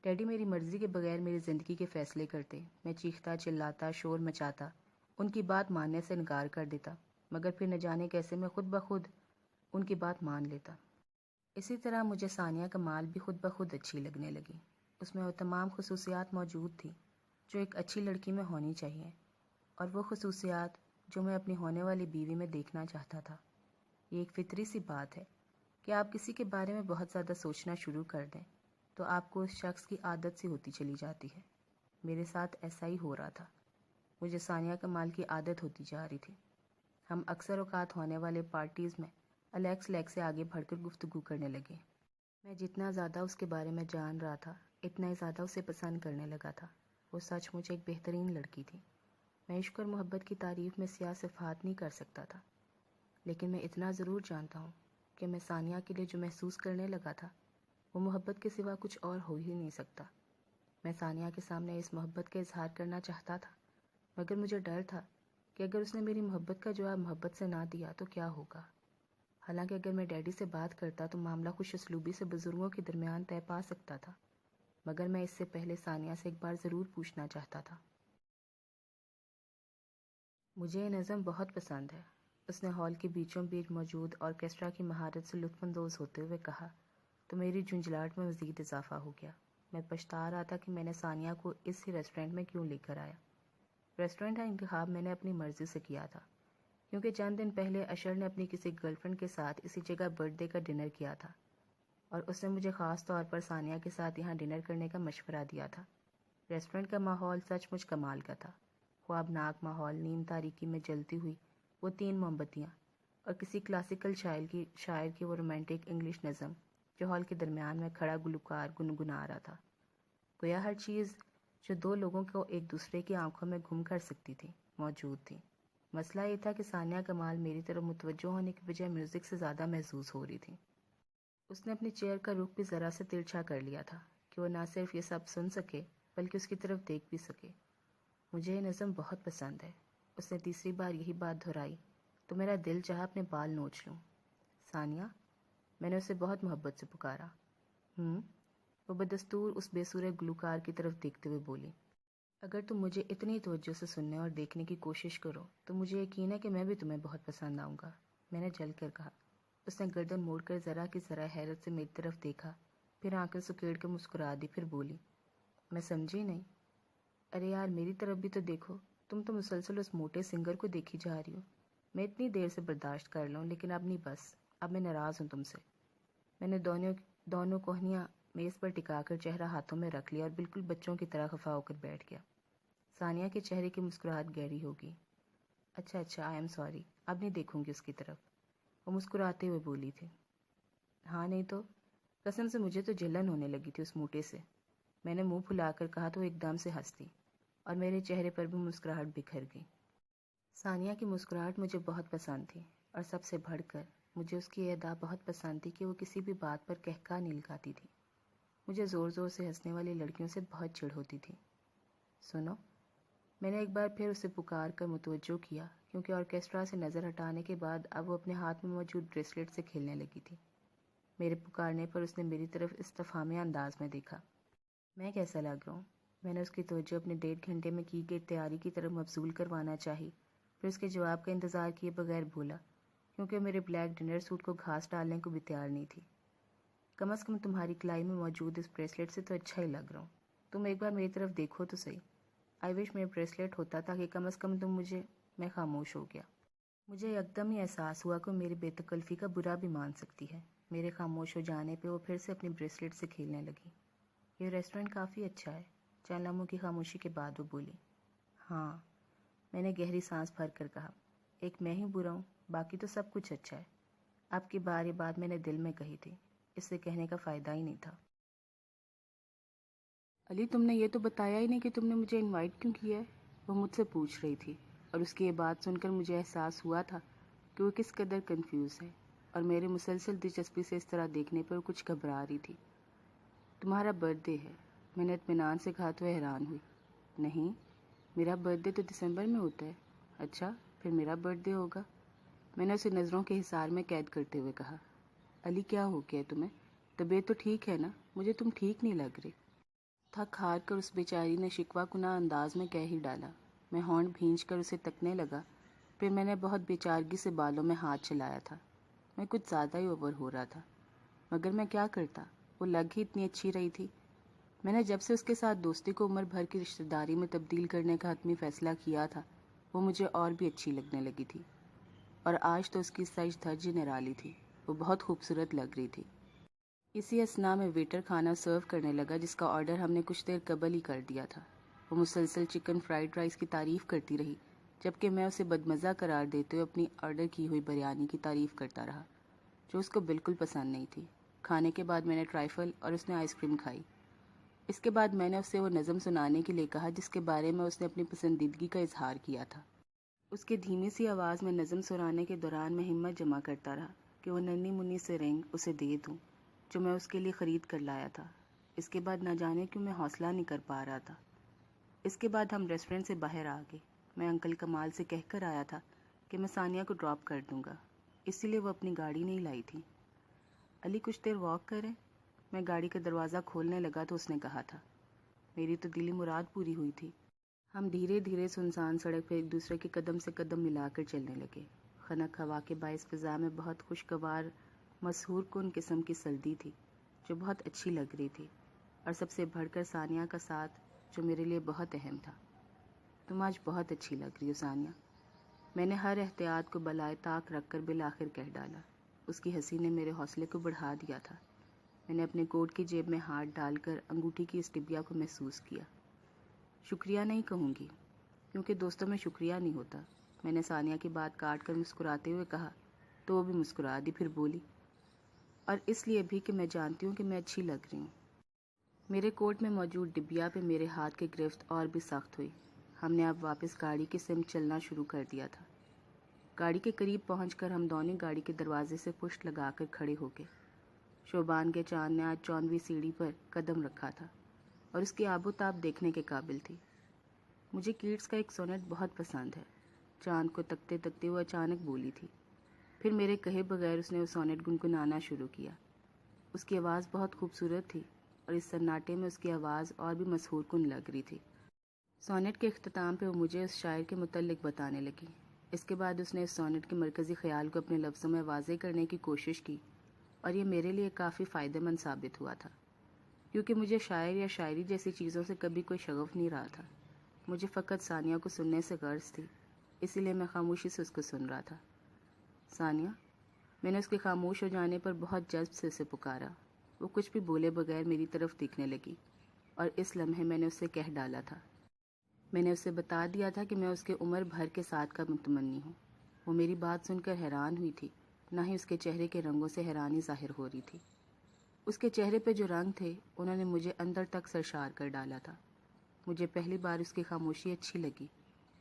ڈیڈی میری مرضی کے بغیر میری زندگی کے فیصلے کرتے۔ میں چیختا، چلاتا، شور مچاتا، ان کی بات ماننے سے انکار کر دیتا، مگر پھر نہ جانے کیسے میں خود بخود ان کی بات مان لیتا۔ اسی طرح مجھے ثانیہ کمال بھی خود بخود اچھی لگنے لگی۔ اس میں وہ تمام خصوصیات موجود تھیں جو ایک اچھی لڑکی میں ہونی چاہیے، اور وہ خصوصیات جو میں اپنی ہونے والی بیوی میں دیکھنا چاہتا تھا۔ یہ ایک فطری سی بات ہے کہ آپ کسی کے بارے میں بہت زیادہ سوچنا شروع کر دیں، تو آپ کو اس شخص کی عادت سی ہوتی چلی جاتی ہے۔ میرے ساتھ ایسا ہی ہو رہا تھا۔ مجھے ثانیہ کمال کی عادت ہوتی جا رہی تھی۔ ہم اکثر اوقات ہونے والے پارٹیز میں الیکس لیگ سے آگے بڑھ کر گفتگو کرنے لگے۔ میں جتنا زیادہ اس کے بارے میں جان رہا تھا اتنا ہی زیادہ اسے پسند کرنے لگا تھا۔ وہ سچ مچ ایک بہترین لڑکی تھی۔ میں عشق اور محبت کی تعریف میں سیاہ صفات نہیں کر سکتا تھا، لیکن میں اتنا ضرور جانتا ہوں کہ میں ثانیہ کے لیے جو محسوس کرنے لگا تھا وہ محبت کے سوا کچھ اور ہو ہی نہیں سکتا۔ میں ثانیہ کے سامنے اس محبت کا اظہار کرنا چاہتا تھا، مگر مجھے ڈر تھا کہ اگر اس نے میری محبت کا جواب محبت سے نہ دیا تو کیا ہوگا۔ حالانکہ اگر میں ڈیڈی سے بات کرتا تو معاملہ خوش اسلوبی سے بزرگوں کے درمیان طے پا سکتا تھا، مگر میں اس سے پہلے ثانیہ سے ایک بار ضرور پوچھنا چاہتا تھا۔ مجھے یہ نظم بہت پسند ہے، اس نے ہال کے بیچوں بیچ موجود آرکیسٹرا کی مہارت سے لطف اندوز ہوتے ہوئے کہا تو میری جھنجھلاہٹ میں مزید اضافہ ہو گیا۔ میں پچھتا رہا تھا کہ میں نے ثانیہ کو اس ہی ریسٹورینٹ میں کیوں لے کر آیا۔ ریسٹورینٹ کا انتخاب میں نے اپنی مرضی سے کیا تھا، کیونکہ چند دن پہلے اشر نے اپنی کسی گرل فرینڈ کے ساتھ اسی جگہ برتھ ڈے کا ڈنر کیا تھا، اور اس نے مجھے خاص طور پر ثانیہ کے ساتھ یہاں ڈنر کرنے کا مشورہ دیا تھا۔ ریسٹورینٹ کا ماحول سچ مچ کمال کا تھا۔ خوابناک ماحول، نیم تاریکی میں جلتی ہوئی وہ 3 موم بتیاں، اور کسی کلاسیکل شاعر کی وہ رومانٹک انگلش نظم جو ہال کے درمیان میں کھڑا گلوکار گنگنا رہا تھا۔ گویا ہر چیز جو 2 لوگوں کو ایک دوسرے کی آنکھوں میں گم کر سکتی تھی موجود تھی۔ مسئلہ یہ تھا کہ ثانیہ کمال میری طرف متوجہ ہونے کی بجائے میوزک سے زیادہ محظوظ ہو رہی تھی۔ اس نے اپنی چیئر کا رخ بھی ذرا سے ترچھا کر لیا تھا کہ وہ نہ صرف یہ سب سن سکے بلکہ اس کی طرف دیکھ بھی سکے۔ مجھے یہ نظم بہت پسند ہے، اس نے تیسری بار یہی بات دہرائی تو میرا دل چاہا اپنے بال نوچ لوں۔ ثانیہ، میں نے اسے بہت محبت سے پکارا۔ وہ بدستور اس بے سورہ گلوکار کی طرف دیکھتے ہوئے بولی، اگر تم مجھے اتنی توجہ سے سننے اور دیکھنے کی کوشش کرو تو مجھے یقین ہے کہ میں بھی تمہیں بہت پسند آؤں گا، میں نے جل کر کہا۔ اس نے گردن موڑ کر ذرا کی ذرا حیرت سے میری طرف دیکھا، پھر آنکھیں سکیڑ کے مسکرا دی، پھر بولی، میں سمجھی نہیں۔ ارے یار، میری طرف بھی تو دیکھو، تم تو مسلسل اس موٹے سنگر کو دیکھی جا رہی ہو۔ میں اتنی دیر سے برداشت کر لوں، لیکن اب نہیں، بس اب میں ناراض ہوں تم سے۔ میں نے دونوں کوہنیاں میز پر ٹکا کر چہرہ ہاتھوں میں رکھ لیا اور بالکل بچوں کی طرح خفا ہو کر بیٹھ گیا۔ ثانیہ کے چہرے کی مسکراہٹ گہری ہوگی۔ اچھا آئی ایم سوری، اب نہیں دیکھوں گی اس کی طرف، وہ مسکراتے ہوئے بولی تھی۔ ہاں نہیں تو، قسم سے مجھے تو جلن ہونے لگی تھی اس موٹے سے۔ میں نے منہ پھلا کر کہا تو وہ ایک دم سے ہنس دی اور میرے چہرے پر بھی مسکراہٹ بکھر گئی۔ ثانیہ کی مسکراہٹ مجھے بہت پسند تھی، اور سب سے بڑھ کر مجھے اس کی یہ ادا بہت پسند تھی کہ وہ کسی بھی بات پر کہکا نہیں لگاتی تھی۔ مجھے زور زور سے ہنسنے والی لڑکیوں سے بہت چڑ ہوتی تھی۔ سنو، میں نے ایک بار پھر اسے پکار کر متوجہ کیا، کیونکہ آرکیسٹرا سے نظر ہٹانے کے بعد اب وہ اپنے ہاتھ میں موجود بریسلیٹ سے کھیلنے لگی تھی۔ میرے پکارنے پر اس نے میری طرف استفہامیہ انداز میں دیکھا۔ میں کیسا لگ رہا ہوں؟ میں نے اس کی توجہ اپنے 1.5 گھنٹے میں کی گئی تیاری کی طرف مبذول کروانا چاہی، پھر اس کے جواب کا انتظار کیے بغیر بولا، کیونکہ میرے بلیک ڈنر سوٹ کو گھاس ڈالنے کو بھی تیار نہیں تھی۔ کم از کم تمہاری کلائی میں موجود اس بریسلیٹ سے تو اچھا ہی لگ رہا ہوں۔ تم ایک بار میری طرف دیکھو تو صحیح۔ آئی وش میرا بریسلیٹ ہوتا تاکہ کم از کم تم مجھے۔ میں خاموش ہو گیا۔ مجھے یکدم ہی احساس ہوا کہ میری بے تکلفی کا برا بھی مان سکتی ہے۔ میرے خاموش ہو جانے پہ وہ پھر سے اپنی بریسلیٹ سے کھیلنے لگی۔ یہ ریسٹورینٹ کافی اچھا ہے، چند لمحوں کی خاموشی کے بعد وہ بولی۔ ہاں، میں نے گہری سانس بھر کر کہا، ایک میں ہی برا ہوں، باقی تو سب کچھ اچھا ہے۔ اب کی بار یہ بات میں نے دل میں کہی تھی، اس سے کہنے کا فائدہ ہی نہیں تھا۔ علی، تم نے یہ تو بتایا ہی نہیں کہ تم نے مجھے انوائٹ کیوں کیا ہے، وہ مجھ سے پوچھ رہی تھی، اور اس کی یہ بات سن کر مجھے احساس ہوا تھا کہ وہ کس قدر کنفیوز ہے، اور میرے مسلسل دلچسپی سے اس طرح دیکھنے پر کچھ گھبرا رہی تھی۔ تمہارا برتھ ڈے ہے، میں نے اطمینان سے کہا تو حیران ہوئی۔ نہیں، میرا برتھ ڈے تو دسمبر میں ہوتا ہے۔ اچھا، پھر میرا برتھ ڈے ہوگا، میں نے اسے نظروں کے حصار میں قید کرتے ہوئے کہا۔ علی، کیا ہو گیا تمہیں؟ طبیعت تو ٹھیک ہے نا؟ مجھے تم ٹھیک نہیں لگ رہی۔ تھک ہار کر اس بیچاری نے شکوہ کناں انداز میں کہہ ہی ڈالا۔ میں ہونٹ بھینچ کر اسے تکنے لگا، پھر میں نے بہت بے چارگی سے بالوں میں ہاتھ چلایا تھا۔ میں کچھ زیادہ ہی اوور ہو رہا تھا، مگر میں کیا کرتا، وہ لگ ہی اتنی اچھی رہی تھی۔ میں نے جب سے اس کے ساتھ دوستی کو عمر بھر کی رشتہ داری میں تبدیل کرنے کا حتمی فیصلہ کیا تھا، وہ مجھے اور بھی اچھی لگنے لگی تھی، اور آج تو اس کی سج دھج نرالی تھی، وہ بہت خوبصورت لگ رہی تھی۔ اسی اثناء میں ویٹر کھانا سرو کرنے لگا جس کا آرڈر ہم نے کچھ دیر قبل ہی کر دیا تھا۔ وہ مسلسل چکن فرائیڈ رائس کی تعریف کرتی رہی جبکہ میں اسے بدمزہ قرار دیتے ہوئے اپنی آرڈر کی ہوئی بریانی کی تعریف کرتا رہا جو اس کو بالکل پسند نہیں تھی۔ کھانے کے بعد میں نے ٹرائفل اور اس نے آئس کریم کھائی۔ اس کے بعد میں نے اسے وہ نظم سنانے کے لیے کہا جس کے بارے میں اس نے اپنی پسندیدگی کا اظہار کیا تھا۔ اس کی دھیمی سی آواز میں نظم سنانے کے دوران میں ہمت جمع کرتا رہا کہ وہ ننھی منی سے رنگ اسے دے دوں جو میں اس کے لیے خرید کر لایا تھا۔ اس کے بعد نہ جانے کیوں میں حوصلہ نہیں کر پا رہا تھا۔ اس کے بعد ہم ریسٹورنٹ سے باہر آ گئے۔ میں انکل کمال سے کہہ کر آیا تھا کہ میں ثانیہ کو ڈراپ کر دوں گا، اسی لیے وہ اپنی گاڑی نہیں لائی تھی۔ علی کچھ دیر واک کریں؟ میں گاڑی کا دروازہ کھولنے لگا تو اس نے کہا تھا۔ میری تو دلی مراد پوری ہوئی تھی۔ ہم دھیرے دھیرے سنسان سڑک پہ ایک دوسرے کے قدم سے قدم ملا کر چلنے لگے۔ خنک ہوا کے باعث فضا میں بہت خوشگوار مسحور کن قسم کی سردی تھی جو بہت اچھی لگ رہی تھی، اور سب سے بڑھ کر ثانیہ کا ساتھ جو میرے لیے بہت اہم تھا۔ تم آج بہت اچھی لگ رہی ہو ثانیہ، میں نے ہر احتیاط کو بالائے طاق رکھ کر بالآخر کہہ ڈالا۔ اس کی ہنسی نے میرے حوصلے کو بڑھا دیا تھا۔ میں نے اپنے کوٹ کی جیب میں ہاتھ ڈال کر انگوٹھی کی اس ٹبیا کو محسوس کیا۔ شکریہ نہیں کہوں گی کیونکہ دوستوں میں شکریہ نہیں ہوتا، میں نے ثانیہ کی بات کاٹ کر مسکراتے ہوئے کہا تو وہ بھی مسکرا دی، پھر بولی، اور اس لیے بھی کہ میں جانتی ہوں کہ میں اچھی لگ رہی ہوں۔ میرے کوٹ میں موجود ڈبیا پہ میرے ہاتھ کی گرفت اور بھی سخت ہوئی۔ ہم نے اب واپس گاڑی کی سمت چلنا شروع کر دیا تھا۔ گاڑی کے قریب پہنچ کر ہم دونوں گاڑی کے دروازے سے پشت لگا کر کھڑے ہو گئے۔ شوبان کے چاند نے آج 54ویں سیڑھی پر قدم رکھا تھا اور اس کی آب و تاب دیکھنے کے قابل تھی۔ مجھے کیٹس کا ایک سونیٹ بہت پسند ہے، چاند کو تکتے تکتے وہ اچانک بولی تھی۔ پھر میرے کہے بغیر اس نے وہ سونیٹ گنگنانا شروع کیا۔ اس کی آواز بہت خوبصورت تھی اور اس سناٹے میں اس کی آواز اور بھی مسحور کن لگ رہی تھی۔ سونیٹ کے اختتام پہ وہ مجھے اس شاعر کے متعلق بتانے لگی۔ اس کے بعد اس نے اس سونیٹ کے مرکزی خیال کو اپنے لفظوں میں واضح کرنے کی کوشش کی اور یہ میرے لیے کافی فائدہ مند ثابت ہوا تھا کیونکہ مجھے شاعر یا شاعری جیسی چیزوں سے کبھی کوئی شغف نہیں رہا تھا۔ مجھے فقط ثانیہ کو سننے سے غرض تھی، اسی لیے میں خاموشی سے اس کو سن رہا تھا۔ ثانیہ، میں نے اس کے خاموش ہو جانے پر بہت جذب سے اسے پکارا۔ وہ کچھ بھی بولے بغیر میری طرف دیکھنے لگی اور اس لمحے میں نے اس سے کہہ ڈالا تھا، میں نے اسے بتا دیا تھا کہ میں اس کے عمر بھر کے ساتھ کا متمنی ہوں۔ وہ میری بات سن کر حیران ہوئی تھی، نہ ہی اس کے چہرے کے رنگوں سے حیرانی ظاہر ہو رہی تھی۔ اس کے چہرے پہ جو رنگ تھے انہوں نے مجھے اندر تک سرشار کر ڈالا تھا۔ مجھے پہلی بار اس کی خاموشی اچھی لگی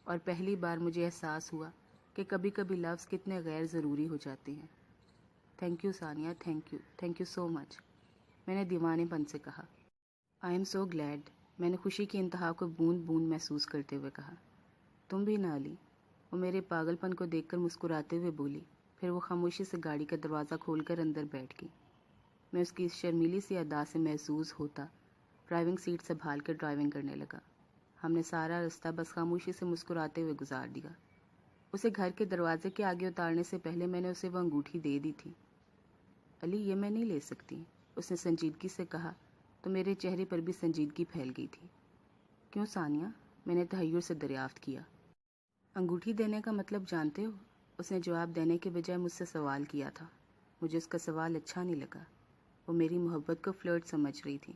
اور پہلی بار مجھے احساس ہوا کہ کبھی کبھی لفظ کتنے غیر ضروری ہو جاتے ہیں۔ Thank you Sania, thank you so much, میں نے دیوانے پن سے کہا۔ آئی ایم سو گلیڈ، میں نے خوشی کی انتہا کو بوند بوند محسوس کرتے ہوئے کہا۔ تم بھی نہ علی، وہ میرے پاگل پن کو دیکھ کر مسکراتے ہوئے بولی، پھر وہ خاموشی سے گاڑی کا دروازہ کھول کر اندر بیٹھ گئی۔ میں اس کی اس شرمیلی سی ادا سے محسوس ہوتا ڈرائیونگ سیٹ سنبھال کر ڈرائیونگ کرنے لگا۔ ہم نے سارا رستہ بس خاموشی سے مسکراتے ہوئے گزار دیا۔ اسے گھر کے دروازے کے آگے اتارنے سے پہلے میں نے اسے وہ انگوٹھی دے دی تھی۔ علی، یہ میں نہیں لے سکتی، اس نے سنجیدگی سے کہا تو میرے چہرے پر بھی سنجیدگی پھیل گئی تھی۔ کیوں ثانیہ؟ میں نے تحیر سے دریافت کیا۔ انگوٹھی دینے کا مطلب جانتے ہو؟ اس نے جواب دینے کے بجائے مجھ سے سوال کیا تھا۔ مجھے اس کا سوال اچھا نہیں لگا۔ وہ میری محبت کو فلرٹ سمجھ رہی تھی۔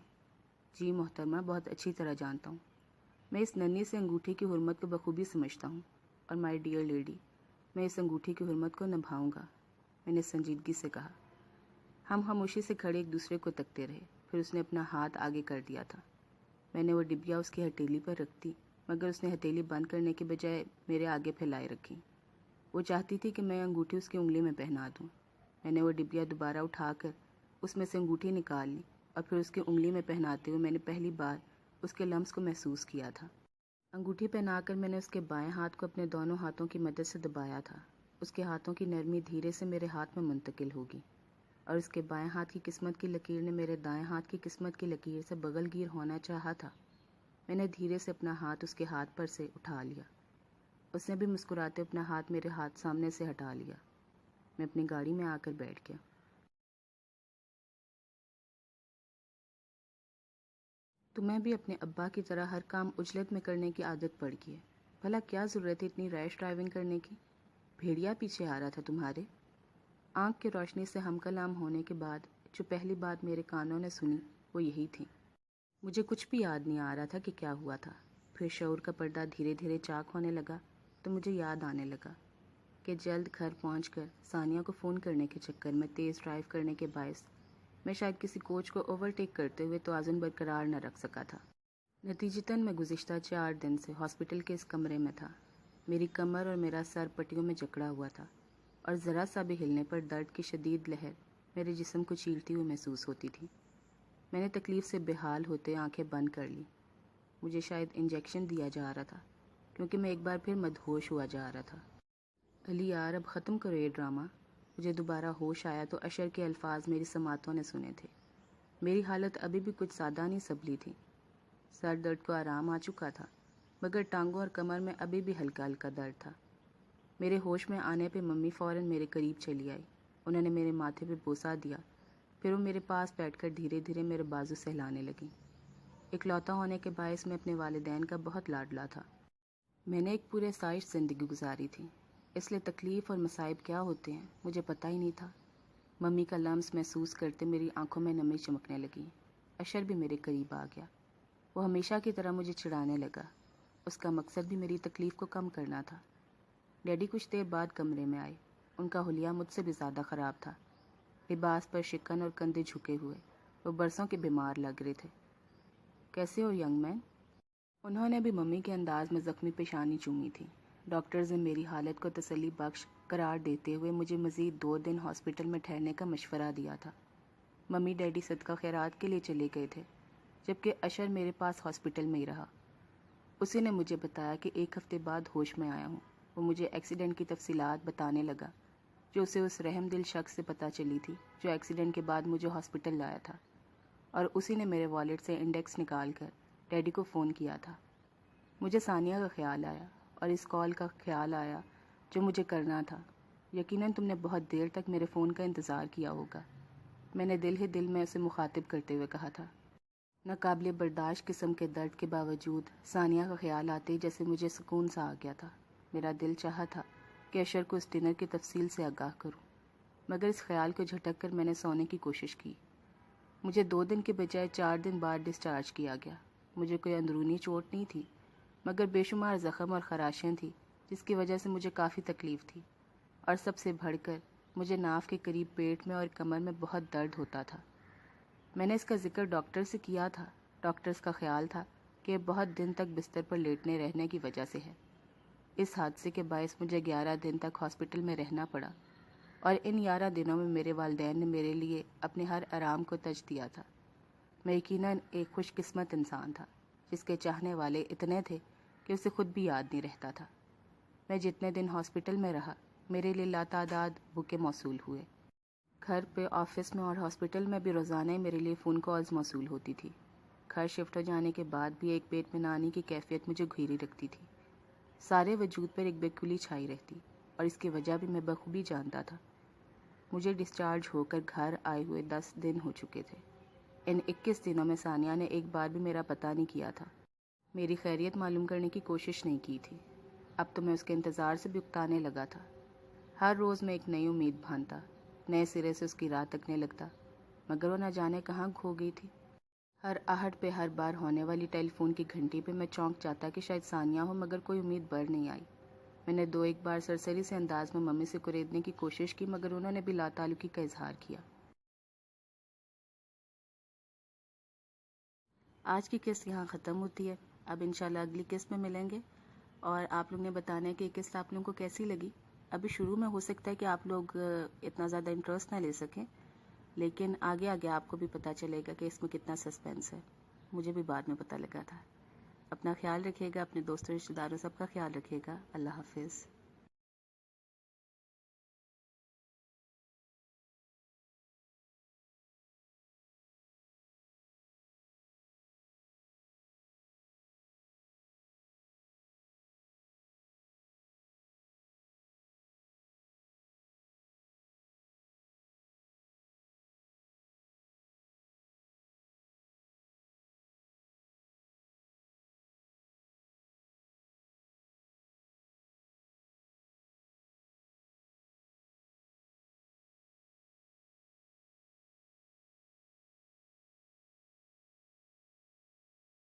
جی محترمہ، بہت اچھی طرح جانتا ہوں، میں اس ننھی سے انگوٹھی کی حرمت کو بخوبی سمجھتا ہوں، اور مائی ڈیئر لیڈی، میں اس انگوٹھی کی حرمت کو نبھاؤں گا، میں نے سنجیدگی سے کہا۔ ہم خاموشی سے کھڑے ایک دوسرے کو تکتے رہے، پھر اس نے اپنا ہاتھ آگے کر دیا تھا۔ میں نے وہ ڈبیا اس کی ہتھیلی پر رکھ دی، مگر اس نے ہتھیلی بند کرنے کے بجائے میرے آگے پھیلائے رکھی۔ وہ چاہتی تھی کہ میں انگوٹھی اس کی انگلی میں پہنا دوں۔ میں نے وہ ڈبیا دوبارہ اٹھا کر اس میں سے انگوٹھی نکال لی اور پھر اس کی انگلی میں پہناتے ہوئے میں نے پہلی بار اس کے لمس کو محسوس کیا تھا۔ انگوٹھی پہنا کر میں نے اس کے بائیں ہاتھ کو اپنے دونوں ہاتھوں کی مدد سے دبایا تھا۔ اس کے ہاتھوں کی نرمی دھیرے سے میرے ہاتھ میں منتقل ہوگی اور اس کے بائیں ہاتھ کی قسمت کی لکیر نے میرے دائیں ہاتھ کی قسمت کی لکیر سے بغل گیر ہونا چاہا تھا۔ میں نے دھیرے سے اپنا ہاتھ اس کے ہاتھ پر سے اٹھا لیا۔ اس نے بھی مسکراتے اپنا ہاتھ میرے ہاتھ سامنے سے ہٹا لیا۔ میں اپنی گاڑی میں آ کر بیٹھ گیا۔ تمہیں بھی اپنے ابا کی طرح ہر کام عجلت میں کرنے کی عادت پڑ گئی ہے۔ بھلا کیا ضرورت ہے اتنی ریش ڈرائیونگ کرنے کی؟ بھیڑیا پیچھے آ رہا تھا تمہارے؟ آنکھ کی روشنی سے ہم کلام ہونے کے بعد جو پہلی بات میرے کانوں نے سنی وہ یہی تھی۔ مجھے کچھ بھی یاد نہیں آ رہا تھا کہ کیا ہوا تھا۔ پھر شعور کا پردہ دھیرے دھیرے چاک ہونے لگا تو مجھے یاد آنے لگا کہ جلد گھر پہنچ کر ثانیہ کو فون کرنے کے چکر میں تیز ڈرائیو کرنے کے باعث میں شاید کسی کوچ کو اوورٹیک کرتے ہوئے توازن برقرار نہ رکھ سکا تھا۔ نتیجتاً میں گزشتہ 4 دن سے ہاسپٹل کے اس کمرے میں تھا۔ میری کمر اور میرا سر پٹیوں میں جکڑا ہوا تھا اور ذرا سا بھی ہلنے پر درد کی شدید لہر میرے جسم کو چیرتی ہوئی محسوس ہوتی تھی۔ میں نے تکلیف سے بے حال ہوتے آنکھیں بند کر لی۔ مجھے شاید انجیکشن دیا جا رہا تھا کیونکہ میں ایک بار پھر مدہوش ہوا جا رہا تھا۔ علی یار اب ختم کرو یہ ڈرامہ۔ مجھے دوبارہ ہوش آیا تو اشر کے الفاظ میری سماعتوں نے سنے تھے۔ میری حالت ابھی بھی کچھ زیادہ نہیں سنبھلی تھی۔ سر درد کو آرام آ چکا تھا مگر ٹانگوں اور کمر میں ابھی بھی ہلکا ہلکا درد تھا۔ میرے ہوش میں آنے پہ ممی فوراً میرے قریب چلی آئی۔ انہوں نے میرے ماتھے پہ بوسہ دیا، پھر وہ میرے پاس بیٹھ کر دھیرے دھیرے میرے بازو سہلانے لگیں۔ اکلوتا ہونے کے باعث میں اپنے والدین کا بہت لاڈلا تھا۔ میں نے ایک پورے سائش زندگی گزاری تھی، اس لیے تکلیف اور مصائب کیا ہوتے ہیں مجھے پتہ ہی نہیں تھا۔ ممی کا لمس محسوس کرتے میری آنکھوں میں نمی چمکنے لگی۔ اشر بھی میرے قریب آ گیا۔ وہ ہمیشہ کی طرح مجھے چڑھانے لگا۔ اس کا مقصد بھی میری تکلیف کو کم کرنا تھا۔ ڈیڈی کچھ دیر بعد کمرے میں آئے۔ ان کا حلیہ مجھ سے بھی زیادہ خراب تھا۔ لباس پر شکن اور کندھے جھکے ہوئے، وہ برسوں کے بیمار لگ رہے تھے۔ کیسے ہو ینگ مین؟ انہوں نے بھی ممی کے انداز میں زخمی پیشانی چومی تھی۔ ڈاکٹرز نے میری حالت کو تسلی بخش قرار دیتے ہوئے مجھے مزید 2 دن ہاسپٹل میں ٹھہرنے کا مشورہ دیا تھا۔ ممی ڈیڈی صدقہ خیرات کے لیے چلے گئے تھے جبکہ اشر میرے پاس ہاسپٹل میں ہی رہا۔ اسی نے مجھے بتایا کہ 1 ہفتے بعد ہوش میں آیا ہوں۔ وہ مجھے ایکسیڈنٹ کی تفصیلات بتانے لگا جو اسے اس رحم دل شخص سے پتہ چلی تھی جو ایکسیڈنٹ کے بعد مجھے ہاسپٹل لایا تھا، اور اسی نے میرے والیٹ سے انڈیکس نکال کر ڈیڈی کو فون کیا تھا۔ مجھے ثانیہ کا خیال آیا اور اس کال کا خیال آیا جو مجھے کرنا تھا۔ یقیناً تم نے بہت دیر تک میرے فون کا انتظار کیا ہوگا، میں نے دل ہی دل میں اسے مخاطب کرتے ہوئے کہا تھا۔ ناقابل برداشت قسم کے درد کے باوجود ثانیہ کا خیال آتے ہی جیسے مجھے سکون سا آ گیا تھا۔ میرا دل چاہا تھا کہ اشر کو اس ڈنر کی تفصیل سے آگاہ کروں، مگر اس خیال کو جھٹک کر میں نے سونے کی کوشش کی۔ مجھے 2 دن کے بجائے 4 دن بعد ڈسچارج کیا گیا۔ مجھے کوئی اندرونی چوٹ نہیں تھی مگر بے شمار زخم اور خراشیں تھیں جس کی وجہ سے مجھے کافی تکلیف تھی، اور سب سے بڑھ کر مجھے ناف کے قریب پیٹ میں اور کمر میں بہت درد ہوتا تھا۔ میں نے اس کا ذکر ڈاکٹر سے کیا تھا۔ ڈاکٹرز کا خیال تھا کہ یہ بہت دن تک بستر پر لیٹنے رہنے کی وجہ سے ہے۔ اس حادثے کے باعث مجھے 11 دن تک ہاسپٹل میں رہنا پڑا، اور ان 11 دنوں میں میرے والدین نے میرے لیے اپنے ہر آرام کو ترجیح دیا تھا۔ میں یقیناً ایک خوش قسمت انسان تھا جس کے چاہنے والے اتنے تھے کہ اسے خود بھی یاد نہیں رہتا تھا۔ میں جتنے دن ہاسپٹل میں رہا میرے لیے لاتعداد بکیں موصول ہوئے۔ گھر پہ، آفس میں اور ہاسپٹل میں بھی روزانہ ہی میرے لیے فون کالز موصول ہوتی تھی۔ گھر شفٹ ہو جانے کے بعد بھی ایک پیٹ میں نانی کی کیفیت مجھے گھیری رکھتی تھی۔ سارے وجود پر ایک بیکلی چھائی رہتی، اور اس کی وجہ بھی میں بخوبی جانتا تھا۔ مجھے ڈسچارج ہو کر گھر آئے ہوئے 10 دن ہو چکے تھے۔ ان 21 دنوں میں ثانیہ نے ایک بار بھی میرا پتہ نہیں کیا تھا، میری خیریت معلوم کرنے کی کوشش نہیں کی تھی۔ اب تو میں اس کے انتظار سے بھی اکتانے لگا تھا۔ ہر روز میں ایک نئی امید باندھتا، نئے سرے سے اس کی راہ تکنے لگتا، مگر وہ نہ جانے کہاں کھو گئی تھی۔ ہر آہٹ پہ، ہر بار ہونے والی ٹیلی فون کی گھنٹی پہ میں چونک جاتا کہ شاید ثانیہ ہو، مگر کوئی امید بڑھ نہیں آئی۔ میں نے 2-1 بار سرسری سے انداز میں ممی سے کریدنے کی کوشش کی مگر انہوں نے بھی لا تعلقی کا اظہار کیا۔ آج کی قسط یہاں ختم ہوتی ہے۔ اب انشاءاللہ اگلی قسط میں ملیں گے، اور آپ لوگ نے بتانا ہے کہ یہ قسط آپ لوگوں کو کیسی لگی۔ ابھی شروع میں ہو سکتا ہے کہ آپ لوگ اتنا زیادہ انٹرسٹ نہ لے سکیں، لیکن آگے آگے آپ کو بھی پتہ چلے گا کہ اس میں کتنا سسپینس ہے۔ مجھے بھی بعد میں پتہ لگا تھا۔ اپنا خیال رکھیے گا، اپنے دوستوں رشتہ داروں سب کا خیال رکھیے گا۔ اللہ حافظ۔